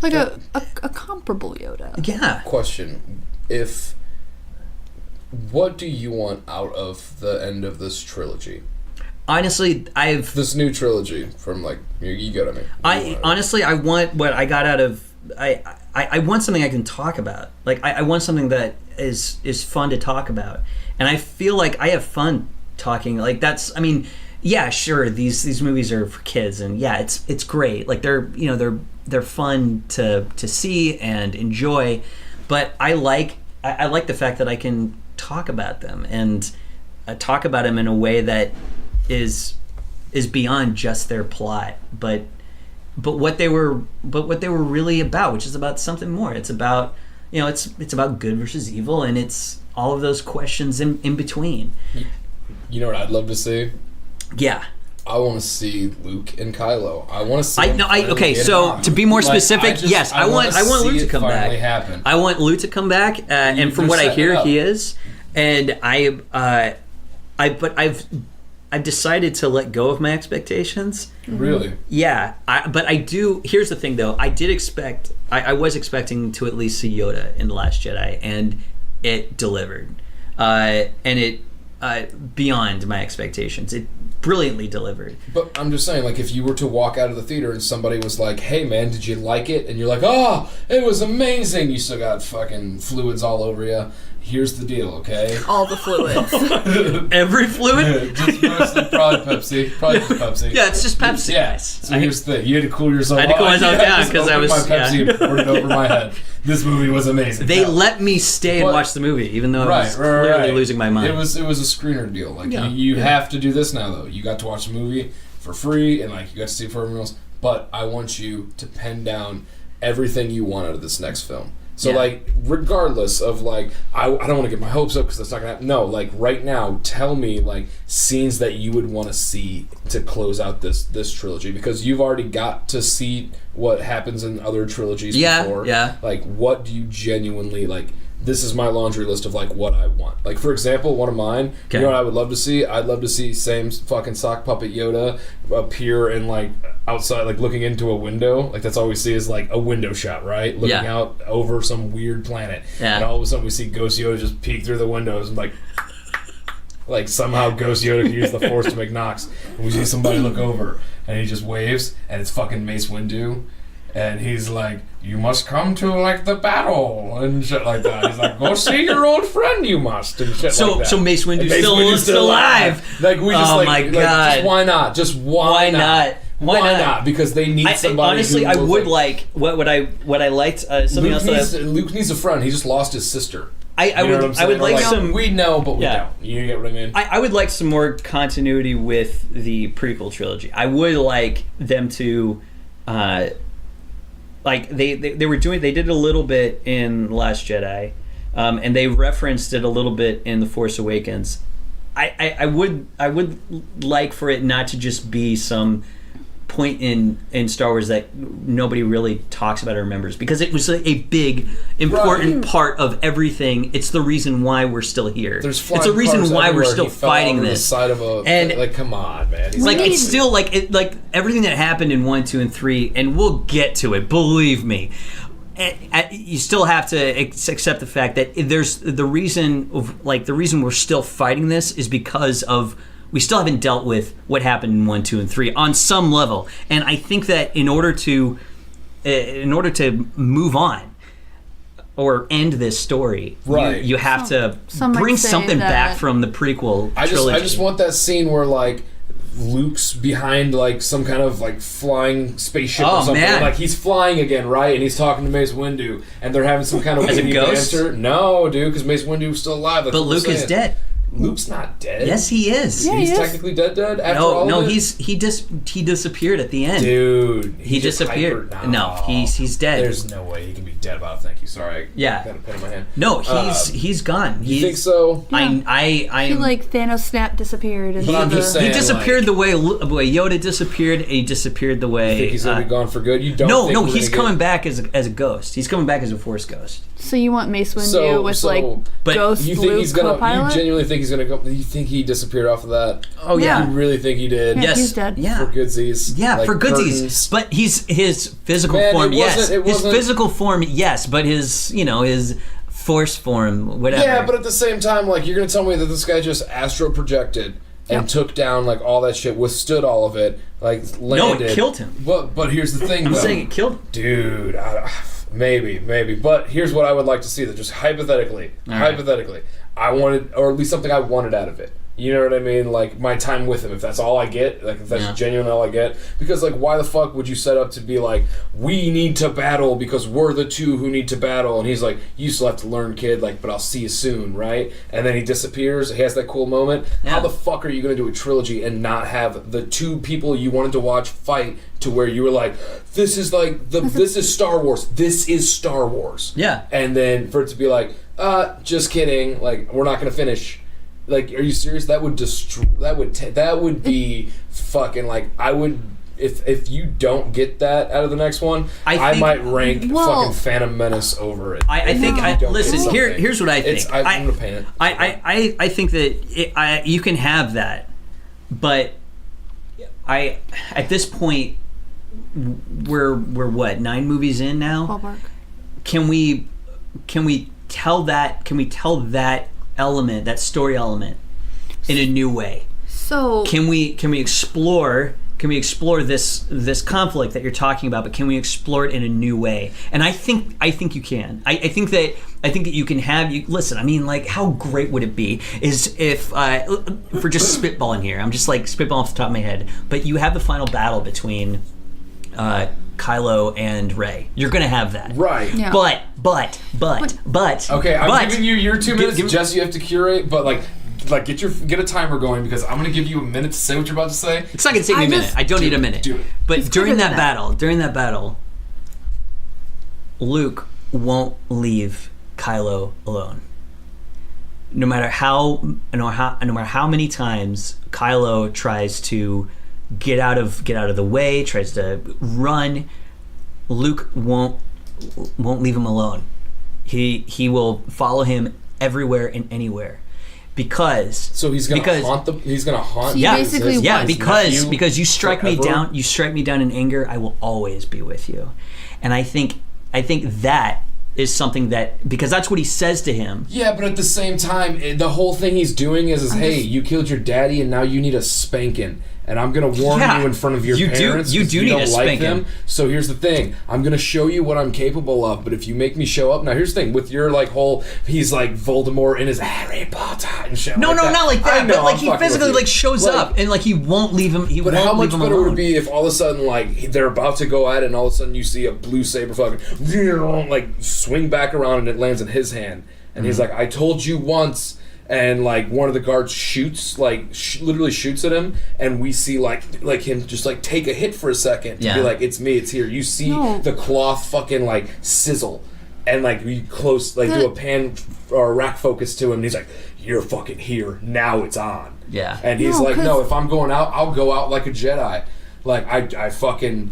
like a comparable Yoda. Yeah. Question: what do you want out of the end of this trilogy? Honestly, this new trilogy from like you got me. I want what I got out of. I want something I can talk about. Like I want something that is fun to talk about, and I feel like I have fun talking. Like that's. I mean, yeah, sure. These movies are for kids, and yeah, it's great. Like they're fun to see and enjoy, but I like the fact that I can talk about them and talk about them in a way that is beyond just their plot, but what they were really about, which is about something more. It's about it's about good versus evil, and it's all of those questions in between. You know what I'd love to see? Yeah. I want to see Luke and Kylo. I want to see. Okay. So to be more specific, yes, I want Luke to come back. Happen. I want Luke to come back, and from what I hear, he is. And I've decided to let go of my expectations. Really? Yeah. But I do. Here's the thing, though. I was expecting to at least see Yoda in The Last Jedi, and it delivered. And it beyond my expectations. It brilliantly delivered. But I'm just saying, like, if you were to walk out of the theater and somebody was like, "Hey, man, did you like it?" and you're like, "Oh, it was amazing," you still got fucking fluids all over you. Here's the deal, okay? All the fluids. Every fluid? Just mostly probably Pepsi. Probably just Pepsi. Yeah, it's just Pepsi. Yeah. So here's the thing. You had to cool yourself. I had to cool myself down because I was my Pepsi and poured it over my head. This movie was amazing. They let me stay and watch the movie, even though I was clearly losing my mind. It was a screener deal. Like you have to do this now, though. You got to watch the movie for free, and like you got to see it for everyone else. But I want you to pen down everything you want out of this next film. So, like, regardless of, like, I don't want to get my hopes up because that's not going to happen. No, like, right now, tell me, like, scenes that you would want to see to close out this trilogy. Because you've already got to see what happens in other trilogies before. Yeah. Like, what do you genuinely, like, this is my laundry list of, like, what I want. Like, for example, one of mine, you know what I would love to see? I'd love to see same fucking sock puppet Yoda appear in, like, outside, like, looking into a window. Like, that's all we see is, like, a window shot, right? Looking out over some weird planet. Yeah. And all of a sudden we see Ghost Yoda just peek through the windows and, like somehow Ghost Yoda can use the Force to make knocks. And we see somebody look over and he just waves and it's fucking Mace Windu. And he's like, "You must come to, like, the battle," and shit like that. He's like, "Go see your old friend, you must," and shit like that. So Mace Windu's still alive. Like, we just, my God. Just why not? Just why not? Why not? Because they need somebody. Honestly, I would like what I liked. Something else. Luke needs a friend. He just lost his sister. I would like some. We know, but we don't. You get what I mean? I would like some more continuity with the prequel trilogy. I would like them to. Like they did a little bit in The Last Jedi, and they referenced it a little bit in The Force Awakens. I would like for it not to just be some point in Star Wars that nobody really talks about or remembers, because it was a big important part of everything. It's the reason why we're still here. It's the reason why we're still fighting this. Side of and like, come on, man. It's still like everything that happened in 1, 2, and 3, and we'll get to it. Believe me. You still have to accept the fact that there's the reason we're still fighting this is because of. We still haven't dealt with what happened in 1, 2, and 3 on some level, and I think that in order to move on or end this story, you have to bring something back from the prequel trilogy. I just want that scene where, like, Luke's behind, like, some kind of, like, flying spaceship or something. Man. Like, he's flying again, right? And he's talking to Mace Windu, and they're having some kind of as a ghost. Banter. No, dude, because Mace Windu's still alive. That's but Luke is dead. Luke's not dead. Yes, he is. Yeah, he's technically dead after all of it? he disappeared at the end. Dude, he disappeared. No, he's dead. There's no way he can be dead about it. Thank you. Sorry. I got a pen in my hand. No, he's gone. You think so? Yeah. I feel like Thanos snap disappeared. But I'm just saying, he disappeared the way Yoda disappeared. And he disappeared the way. You think he's gonna be gone for good? You don't? No, he's coming back as a ghost. He's coming back as a Force ghost. So you want Mace Windu with ghost you think Luke he's gonna? co-pilot? You genuinely think he's gonna go? You think he disappeared off of that? Oh yeah. You really think he did? Yeah, yes. He's dead. Yeah. For goodsies. Yeah, like for goodsies. Curtains. But his physical form, yes. His physical form, yes. But his Force form, whatever. Yeah, but at the same time, like, you're gonna tell me that this guy just astral projected and took down, like, all that shit, withstood all of it, like, landed. No, it killed him. But here's the thing, though. I'm saying it killed him. Dude, maybe. But here's what I would like to see, that just hypothetically, I wanted, or at least something I wanted out of it. You know what I mean? Like, my time with him, if that's all I get, like, if that's genuine all I get. Because, like, why the fuck would you set up to be like, we need to battle because we're the two who need to battle? And he's like, you still have to learn, kid, like, but I'll see you soon, right? And then he disappears, he has that cool moment. Yeah. How the fuck are you going to do a trilogy and not have the two people you wanted to watch fight to where you were like, this is Star Wars. This is Star Wars. Yeah. And then for it to be like, just kidding, like, we're not going to finish. Like, are you serious? That would destroy. That would be fucking like. I would. If you don't get that out of the next one, I might rank fucking Phantom Menace over it. I think. Listen, here's what I think. I'm gonna paint it. I think that you can have that, but at this point, we're what, 9 movies in now? Ballpark. Can we tell that? Can we tell that element, that story element, in a new way? So can we explore? Can we explore this conflict that you're talking about? But can we explore it in a new way? And I think you can. I think that you can have. Listen, I mean, like, how great would it be is if we're just spitballing here. I'm just like spitballing off the top of my head. But you have the final battle between Kylo and Rey. You're gonna have that, right? Yeah. But. Okay, I'm giving you your 2 minutes. Jess, you have to curate, but like get a timer going, because I'm gonna give you a minute to say what you're about to say. It's not gonna take me a minute. I don't need a minute. Do it. But during that battle, Luke won't leave Kylo alone. No matter how many times Kylo tries to get out of the way, tries to run, Luke won't leave him alone. He will follow him everywhere and anywhere. Because he's gonna haunt. He basically because you strike me down. You strike me down in anger. I will always be with you, and I think that is something that, because that's what he says to him. Yeah, but at the same time, the whole thing he's doing is hey, you killed your daddy, and now you need a spanking. And I'm going to warn you in front of your parents. You do need don't to like spank them. him. So here's the thing. I'm going to show you what I'm capable of. But if you make me show up... Now, here's the thing. With your, like, whole... He's, like, Voldemort in his Harry Potter and shit No, like that. not like that. But, like, I'm he physically, like, shows up. And, like, he won't leave him alone. But how much better would it be if all of a sudden, like, they're about to go at it, and all of a sudden you see a blue saber fucking... like, swing back around, and it lands in his hand. And he's like, I told you once... And like one of the guards shoots, like literally shoots at him, and we see like him just like take a hit for a second to be like, it's me, it's here. You see the cloth fucking like sizzle, and like we close like do a pan or a rack focus to him, and he's like, you're fucking here now, it's on. Yeah. And he's like, no, if I'm going out, I'll go out like a Jedi. Like I fucking.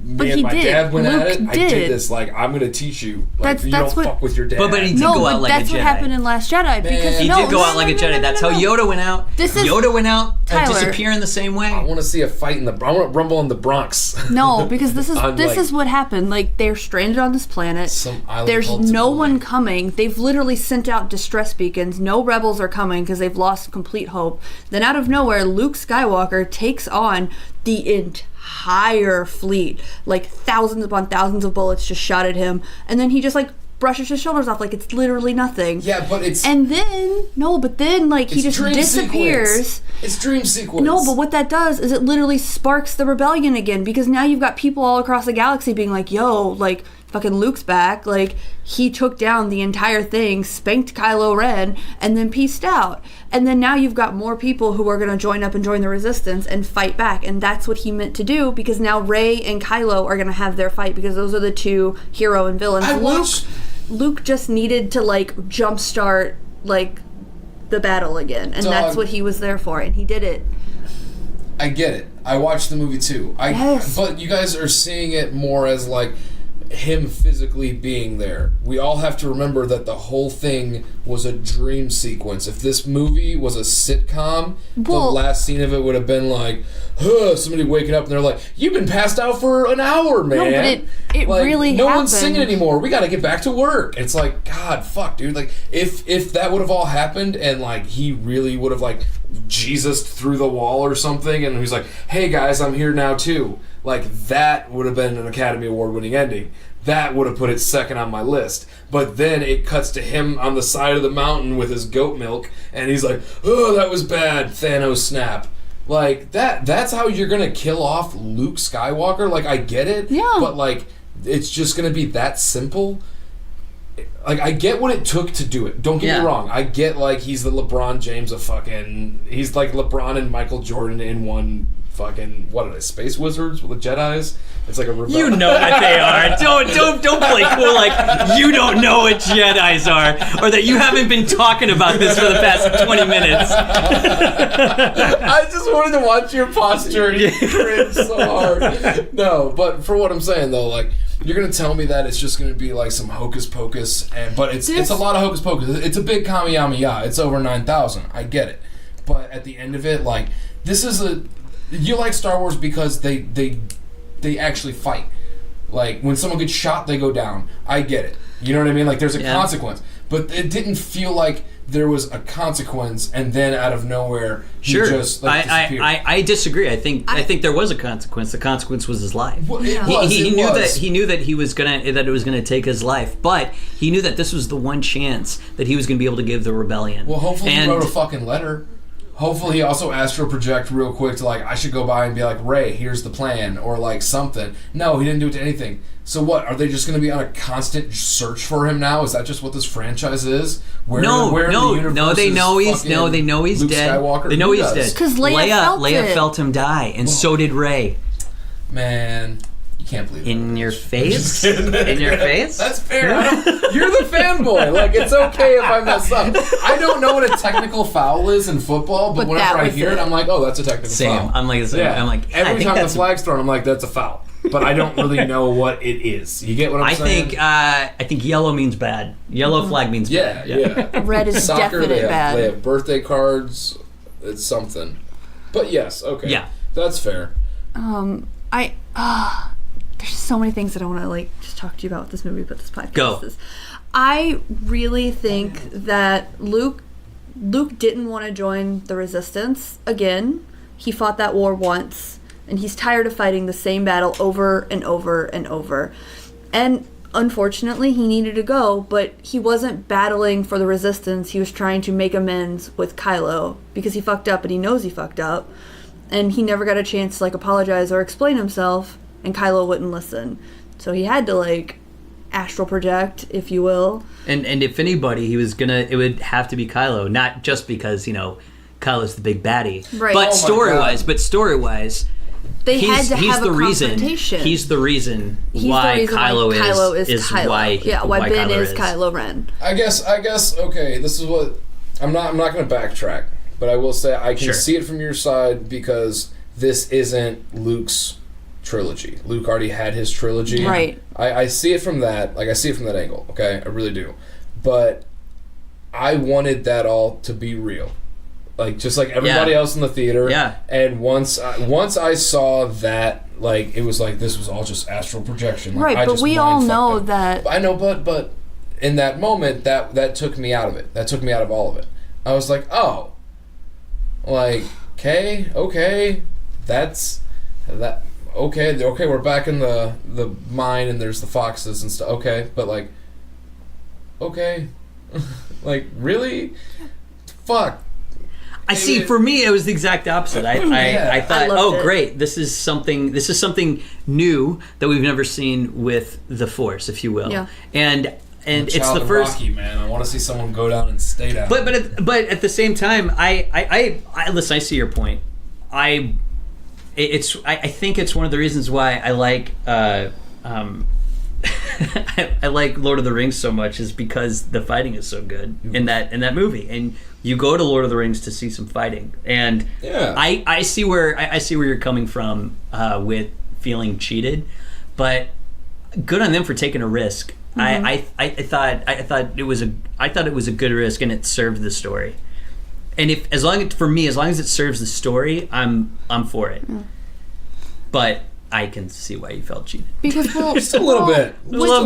Me and my dad went at it. I did this. Like, I'm gonna teach you. Like, you don't fuck with your dad. But he did go out like a Jedi. That's what happened in Last Jedi. Because he did go out like a Jedi. That's how Yoda went out. Yoda went out and disappear in the same way. I want to see a fight I want to rumble in the Bronx. No, because this is what happened. Like, they're stranded on this planet. There's no one coming. They've literally sent out distress beacons. No rebels are coming because they've lost complete hope. Then out of nowhere, Luke Skywalker takes on the entire fleet, like thousands upon thousands of bullets just shot at him, and then he just like brushes his shoulders off like it's literally nothing. Yeah, but it's... And then like he just disappears. It's dream sequence. No, but what that does is it literally sparks the rebellion again, because now you've got people all across the galaxy being like, yo, like, fucking Luke's back. Like, he took down the entire thing, spanked Kylo Ren, and then peaced out. And then now you've got more people who are going to join up and join the Resistance and fight back. And that's what he meant to do, because now Rey and Kylo are going to have their fight, because those are the two hero and villains. Luke just needed to, like, jumpstart, like, the battle again. And that's what he was there for, and he did it. I get it. I watched the movie too. Yes. But you guys are seeing it more as, like, him physically being there. We all have to remember that the whole thing was a dream sequence. If this movie was a sitcom, the last scene of it would have been like, somebody waking up and they're like, you've been passed out for an hour, man. No, but it like, really no happened. one's singing anymore. We got to get back to work. It's like, God, fuck, dude. Like, if that would have all happened and like he really would have like Jesus through the wall or something, and he's like, hey guys, I'm here now too. Like, that would have been an Academy Award-winning ending. That would have put it second on my list. But then it cuts to him on the side of the mountain with his goat milk, and he's like, oh, that was bad, Thanos snap. Like, that's how you're going to kill off Luke Skywalker? Like, I get it, but, like, it's just going to be that simple? Like, I get what it took to do it. Don't get me wrong. I get, like, he's the LeBron James of fucking... He's like LeBron and Michael Jordan in one fucking, what are they, space wizards with the Jedis? It's like a rebellion. You know what they are. Don't play cool like you don't know what Jedis are, or that you haven't been talking about this for the past 20 minutes. I just wanted to watch your posture. You cringe so hard. No, but for what I'm saying though, like, you're gonna tell me that it's just gonna be like some hocus pocus, but it's a lot of hocus pocus. It's a big Kamiyama. It's over 9,000. I get it, but at the end of it, like, this is you like Star Wars because they actually fight. Like, when someone gets shot, they go down. I get it. You know what I mean? Like, there's a consequence. But it didn't feel like there was a consequence, and then out of nowhere, he just disappeared. I disagree. I think there was a consequence. The consequence was his life. Well, He knew that it was gonna take his life, but he knew that this was the one chance that he was gonna be able to give the rebellion. Well, hopefully he wrote a fucking letter. Hopefully he also astral project real quick to, like, I should go by and be like, Rey, here's the plan, or like something. No, he didn't do it to anything. So what? Are they just going to be on a constant search for him now? Is that just what this franchise is? They know he's dead. Skywalker? They know he's dead. Because Leia felt him die, and so did Rey. Man, you can't believe it. In your face? In your face? That's fair. You're the fanboy. Like, it's okay if I mess up. I don't know what a technical foul is in football, but whenever I hear it, I'm like, oh, that's a technical foul. I'm like, every time the flag's thrown, I'm like, that's a foul. But I don't really know what it is. You get what I'm saying? I think yellow means bad. Yellow flag means bad. Yeah. Red is Soccer, definite bad. They have birthday cards. It's something. But yes, okay. Yeah. That's fair. There's so many things that I want to, like, just talk to you about with this movie, but this podcast is. I really think that Luke didn't want to join the Resistance again. He fought that war once. And he's tired of fighting the same battle over and over and over. And unfortunately, he needed to go, but he wasn't battling for the Resistance. He was trying to make amends with Kylo because he fucked up and he knows he fucked up. And he never got a chance to, like, apologize or explain himself, and Kylo wouldn't listen. So he had to, like, astral project, if you will. And if anybody, it would have to be Kylo, not just because, Kylo's the big baddie. Right. But story-wise, they had to have a confrontation. He's the reason why Kylo is Kylo. Why Ben Kylo is Kylo Ren. I guess. Okay, this is what I'm not going to backtrack, but I will say I can see it from your side because this isn't Luke's trilogy. Luke already had his trilogy. Right. I see it from that. Like, I see it from that angle. Okay, I really do. But I wanted that all to be real. Like, just like everybody else in the theater. Yeah. And once I saw that, like, it was like, this was all just astral projection. Like, right, but we all know that... I know, but in that moment, that took me out of it. That took me out of all of it. I was like, oh. Like, okay, that's... that. Okay, we're back in the mine and there's the foxes and stuff. Okay, but, like... Okay. Like, really? Fuck. See. For me, it was the exact opposite. I thought, great, this is something new that we've never seen with the Force, if you will. Yeah. And it's the first. Rocky, man. I want to see someone go down and stay down. But at the same time, I listen. I see your point. I think it's one of the reasons why I like. I like Lord of the Rings so much is because the fighting is so good in that movie, and you go to Lord of the Rings to see some fighting, and I see where you're coming from with feeling cheated, but good on them for taking a risk. Mm-hmm. I thought it was a good risk, and it served the story. And as long as it serves the story, I'm for it. Mm. But I can see why you felt cheated. Because just a little bit. A little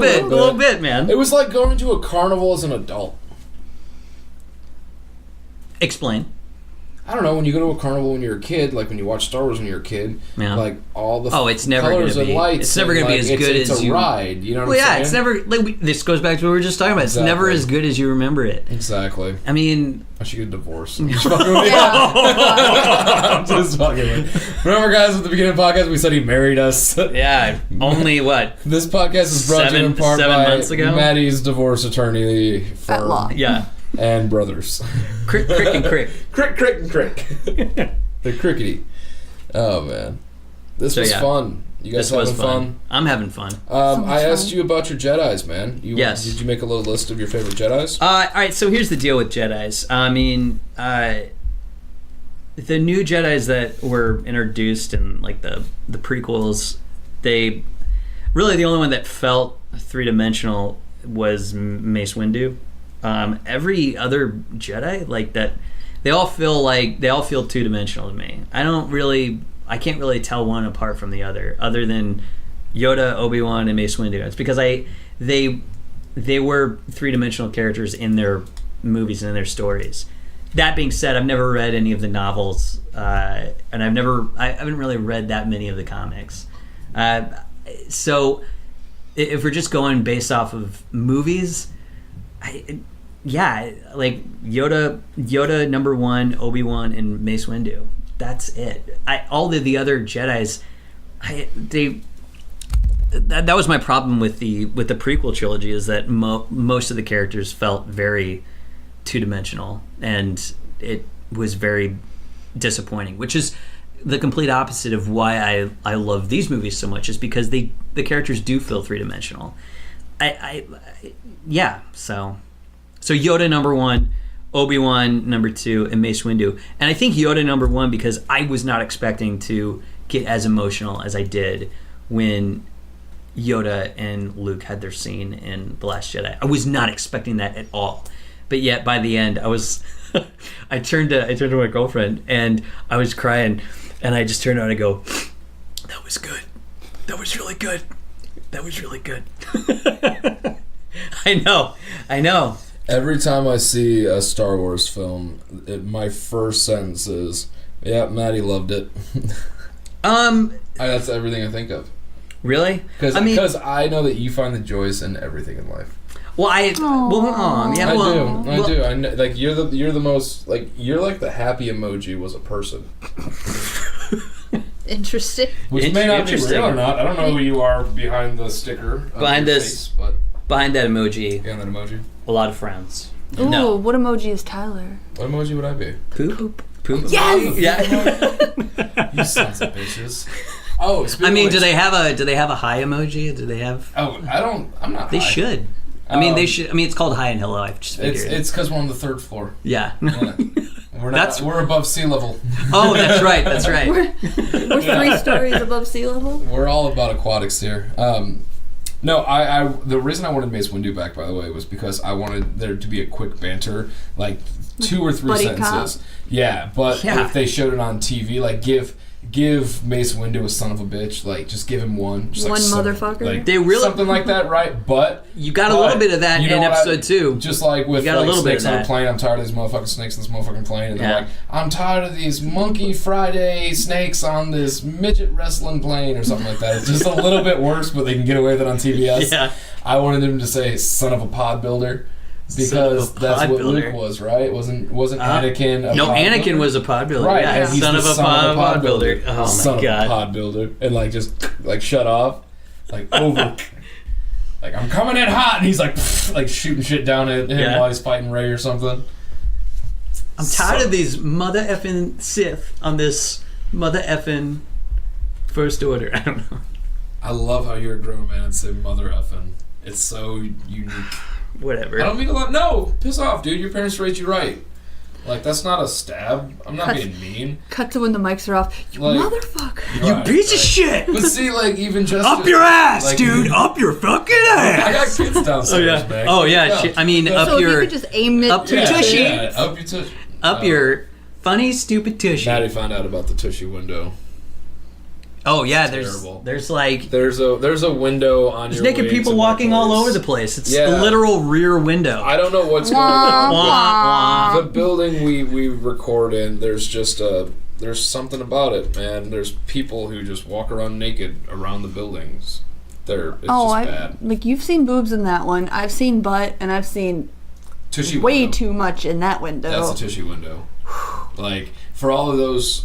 bit, man. It was like going to a carnival as an adult. Explain. I don't know, when you go to a carnival when you're a kid, like when you watch Star Wars when you're a kid, like all the it's never colors gonna be, and lights. It's never going to be as good as it's a ride, you know what I'm saying? It's never, this goes back to what we were just talking about. It's never as good as you remember it. Exactly. I mean... I should get a divorce. I'm just fucking with you. I'm just fucking with you. Remember, guys, at the beginning of the podcast, we said he married us. Yeah, only what? This podcast is brought to you in part by months ago? Maddie's divorce attorney firm. At law. Yeah. And brothers. Crick and crick. Crick and crick. They're crickety. Oh man, this So, was yeah. fun. You guys This was having fun? I'm having fun. much I asked fun. you about your Jedis, man. Yes. Did you make a little list of your favorite Jedis? All right, so here's the deal with Jedis. I mean, the new Jedis that were introduced in like the prequels, they really the only one that felt three-dimensional was Mace Windu. Every other Jedi like that, they all feel two-dimensional to me. I can't really tell one apart from the other than Yoda, Obi-Wan, and Mace Windu. It's because they were three-dimensional characters in their movies and in their stories. That being said, I've never read any of the novels, and I haven't really read that many of the comics. So if we're just going based off of movies, like Yoda number one, Obi-Wan, and Mace Windu. That's it. All of the other Jedis, that was my problem with the prequel trilogy, is that most of the characters felt very two-dimensional, and it was very disappointing, which is the complete opposite of why I love these movies so much, is because the characters do feel three-dimensional. So Yoda number one, Obi-Wan number two, and Mace Windu. And I think Yoda number one because I was not expecting to get as emotional as I did when Yoda and Luke had their scene in The Last Jedi. I was not expecting that at all. But yet by the end I was I turned to my girlfriend and I was crying, and I just turned around and go, "That was good. That was really good. That was really good." I know. Every time I see a Star Wars film, my first sentence is, "Yeah, Maddie loved it." That's everything I think of. Really? Because I know that you find the joys in everything in life. Well, I do. I know, like you're the most, like, you're like the happy emoji was a person. Interesting. Which may not be Interesting. real or not. I don't know who you are behind the sticker. Behind your this- face, but Behind that emoji, behind that emoji. a lot of friends. Ooh, No. what emoji is Tyler? What emoji would I be? Poop. Yes! Yeah. You sons of bitches. Oh, I mean, do they have a high emoji? Do they have? Oh, I'm not. They high. should. I mean, they should. I mean, it's called High and Hello. I just figured. It's because we're on the third floor. Yeah. Yeah. We're above sea level. Oh, that's right. That's right. We're 3 stories above sea level. We're all about aquatics here. No, I the reason I wanted Mace Windu back, by the way, was because I wanted there to be a quick banter, like 2 or 3 Buddy sentences. cop. Yeah, but Yeah. if they showed it on TV, like give Mace Windu a son of a bitch, like just give him one. Just One like motherfucker. Like They really- something like that, right? But You got a little bit of that you know in what episode 2. Just like with You got a like little bit snakes of on a that. plane, I'm tired of these motherfucking snakes on this motherfucking plane, and Yeah. they're like, I'm tired of these Monkey Friday snakes on this midget wrestling plane or something like that. It's just a little bit worse, but they can get away with it on TBS. Yeah. I wanted them to say "son of a pod builder" because Son of a that's pod what builder. Luke was, right? Wasn't Anakin? A No, pod Anakin builder? was a pod builder. Right, Yeah. and he's Son the of a pod builder. Oh son my of god. a pod builder, and like just like shut off, like over. Like, I'm coming in hot, and he's like shooting shit down at him Yeah. while he's fighting Rey or something. I'm tired of these mother effing Sith on this mother effing First Order. I don't know. I love how you're a grown man and say mother effing. It's so unique. Whatever. I don't mean to let. No, piss off, dude. Your parents raised you right. Like, that's not a stab. I'm not being mean. Cut to when the mics are off. You Like- motherfucker. You Right, piece of right. shit! But see, like, even just Up your ass, like, dude! Up your fucking ass! I got kids downstairs, man. Oh yeah. Yeah. I mean, Yeah. up So if you your could just aim it up your Yeah, tushy. yeah, up your tushy. up your funny stupid tushy. Maddie found out about the tushy window. Oh yeah. Terrible. There's like There's a window on there's your naked way people to my walking all place. over the place. It's Yeah. the literal rear window. I don't know what's going Wah, on. Wah, wah. The building we record in, there's just there's something about it, man. There's people who just walk around naked around the buildings. It's just bad. like you've seen boobs in that one. I've seen butt, and I've seen Tushy way window. too much in that window. That's a tushy window. Like, for all of those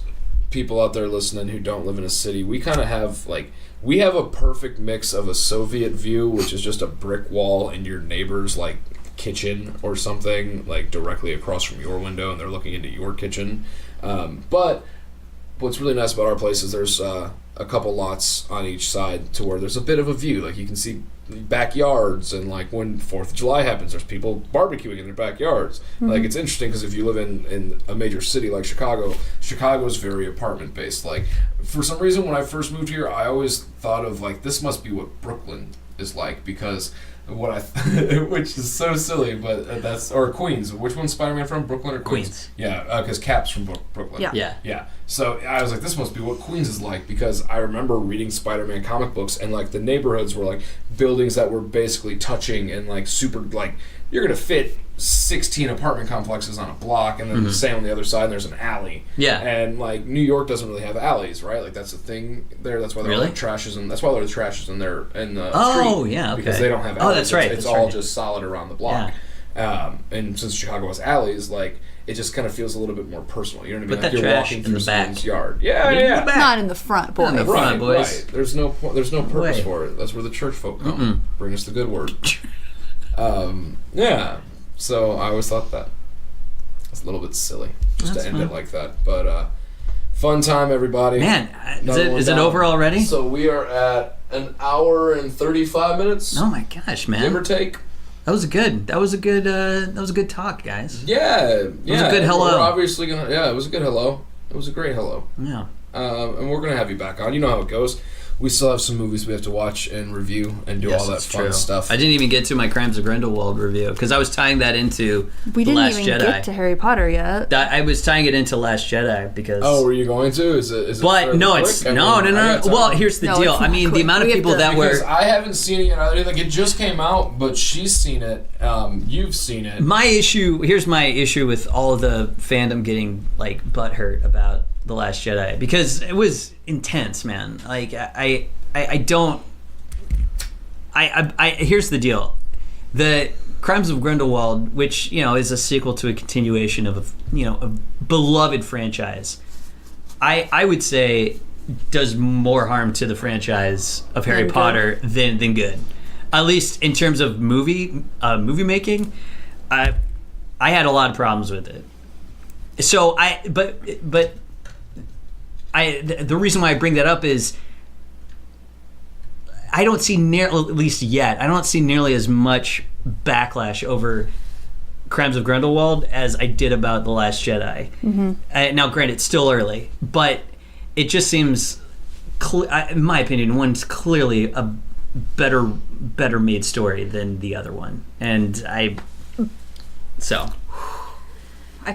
people out there listening who don't live in a city, we kind of have, like, we have a perfect mix of a Soviet view, which is just a brick wall in your neighbor's, like, kitchen or something, like, directly across from your window, and they're looking into your kitchen. But what's really nice about our place is there's a couple lots on each side to where there's a bit of a view. Like, you can see backyards, and like when 4th of July happens, there's people barbecuing in their backyards. Like, it's interesting because if you live in a major city like Chicago is very apartment based. Like, for some reason when I first moved here, I always thought of like, this must be what Brooklyn is like, because which is so silly, but that's, or Queens. Which one's Spider-Man from, Brooklyn or Queens? Yeah, because Cap's from Brooklyn. Yeah. So I was like, this must be what Queens is like, because I remember reading Spider-Man comic books, and like the neighborhoods were like buildings that were basically touching and like super, like you're gonna fit 16 apartment complexes on a block, and then the same on the other side there's an alley. Yeah. And like New York doesn't really have alleys, right? Like, that's the thing there. That's why there are trashes, and that's why there's trashes in there in the street. Yeah, okay. Because they don't have alleys. Oh, that's right. It's all just solid around the block. And since Chicago has alleys, like, it just kind of feels a little bit more personal. You know what I mean? Put like, that you're trash walking in through the back. someone's yard. Yeah. Not in the front, boys. in the front, boys. Right. There's no purpose Way. for it. That's where the church folk come. Bring us the good word. Yeah. So I always thought that. It's a little bit silly just That's to end fun. it like that. But fun time, everybody. Man, Another one is it down. over already? So we are at an hour and 35 minutes. Oh my gosh, man. Give or take. That was good. That was a good talk, guys. Yeah. It was a good hello. We're obviously gonna. Yeah, it was a good hello. It was a great hello. Yeah. And we're gonna have you back on. You know how it goes. We still have some movies we have to watch and review and do all that fun stuff. I didn't even get to my Crimes of Grindelwald review because I was tying that into We The didn't Last even Jedi. get to Harry Potter yet. I was tying it into Last Jedi because. Oh, were you going to? Is it? But no, quick? it's I mean, no. I got time. Well, here's the No, deal. it's I not mean, the quick. amount of We have people to- that Because were. I haven't seen it yet either. Like, it just came out, but she's seen it. You've seen it. Here's my issue with all of the fandom getting like butthurt about The Last Jedi because it was intense, man. Like I don't. Here's the deal. The Crimes of Grindelwald, which, you know, is a sequel to a continuation of a beloved franchise, I would say does more harm to the franchise of Harry Than Potter than good. At least in terms of movie making, I had a lot of problems with it. So the reason why I bring that up is I don't see at least yet, I don't see nearly as much backlash over Crimes of Grindelwald as I did about The Last Jedi. Now, granted, it's still early, but it just seems, in my opinion, one's clearly a better made story than the other one. And I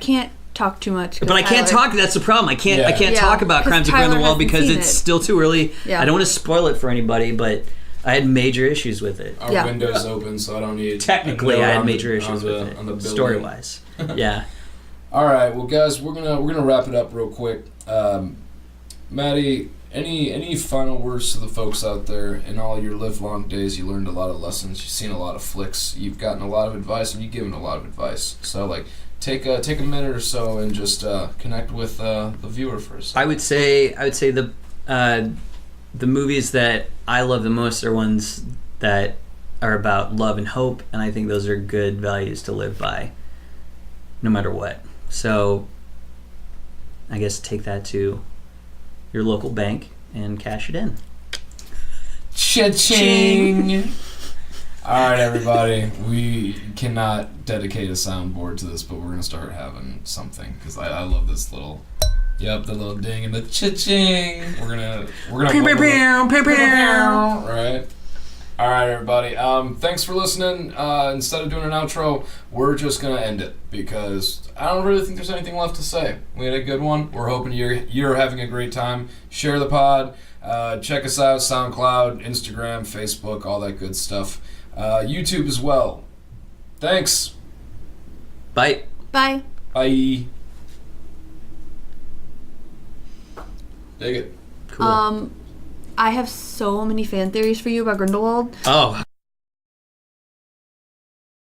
can't talk too much. But I can't talk. That's the problem. I can't Yeah, talk about 'cause Crimes of Tyler Grindelwald hasn't because seen it's it. still too early. Yeah. I don't want to spoil it for anybody, but I had major issues with it. Our Yeah. window's open, so I don't need. Technically, no, I had on the- major issues on with the it, building. story-wise. Yeah. All right, well, guys, we're gonna wrap it up real quick. Maddie, any final words to the folks out there? In all your live-long days, you learned a lot of lessons. You've seen a lot of flicks. You've gotten a lot of advice, and you've given a lot of advice. So, like, take a minute or so and just connect with the viewer for a second. I would say the movies that I love the most are ones that are about love and hope, and I think those are good values to live by, no matter what. So, I guess take that to your local bank and cash it in. Cha-ching! All right, everybody. We cannot dedicate a soundboard to this, but we're gonna start having something because I love this little. Yep, the little ding and the cha-ching. We're gonna. Right. All right, everybody. Thanks for listening. Instead of doing an outro, we're just gonna end it because I don't really think there's anything left to say. We had a good one. We're hoping you're having a great time. Share the pod. Check us out: SoundCloud, Instagram, Facebook, all that good stuff. YouTube as well. Thanks. Bye. Bye. Bye. Dig it. Cool. I have so many fan theories for you about Grindelwald. Oh.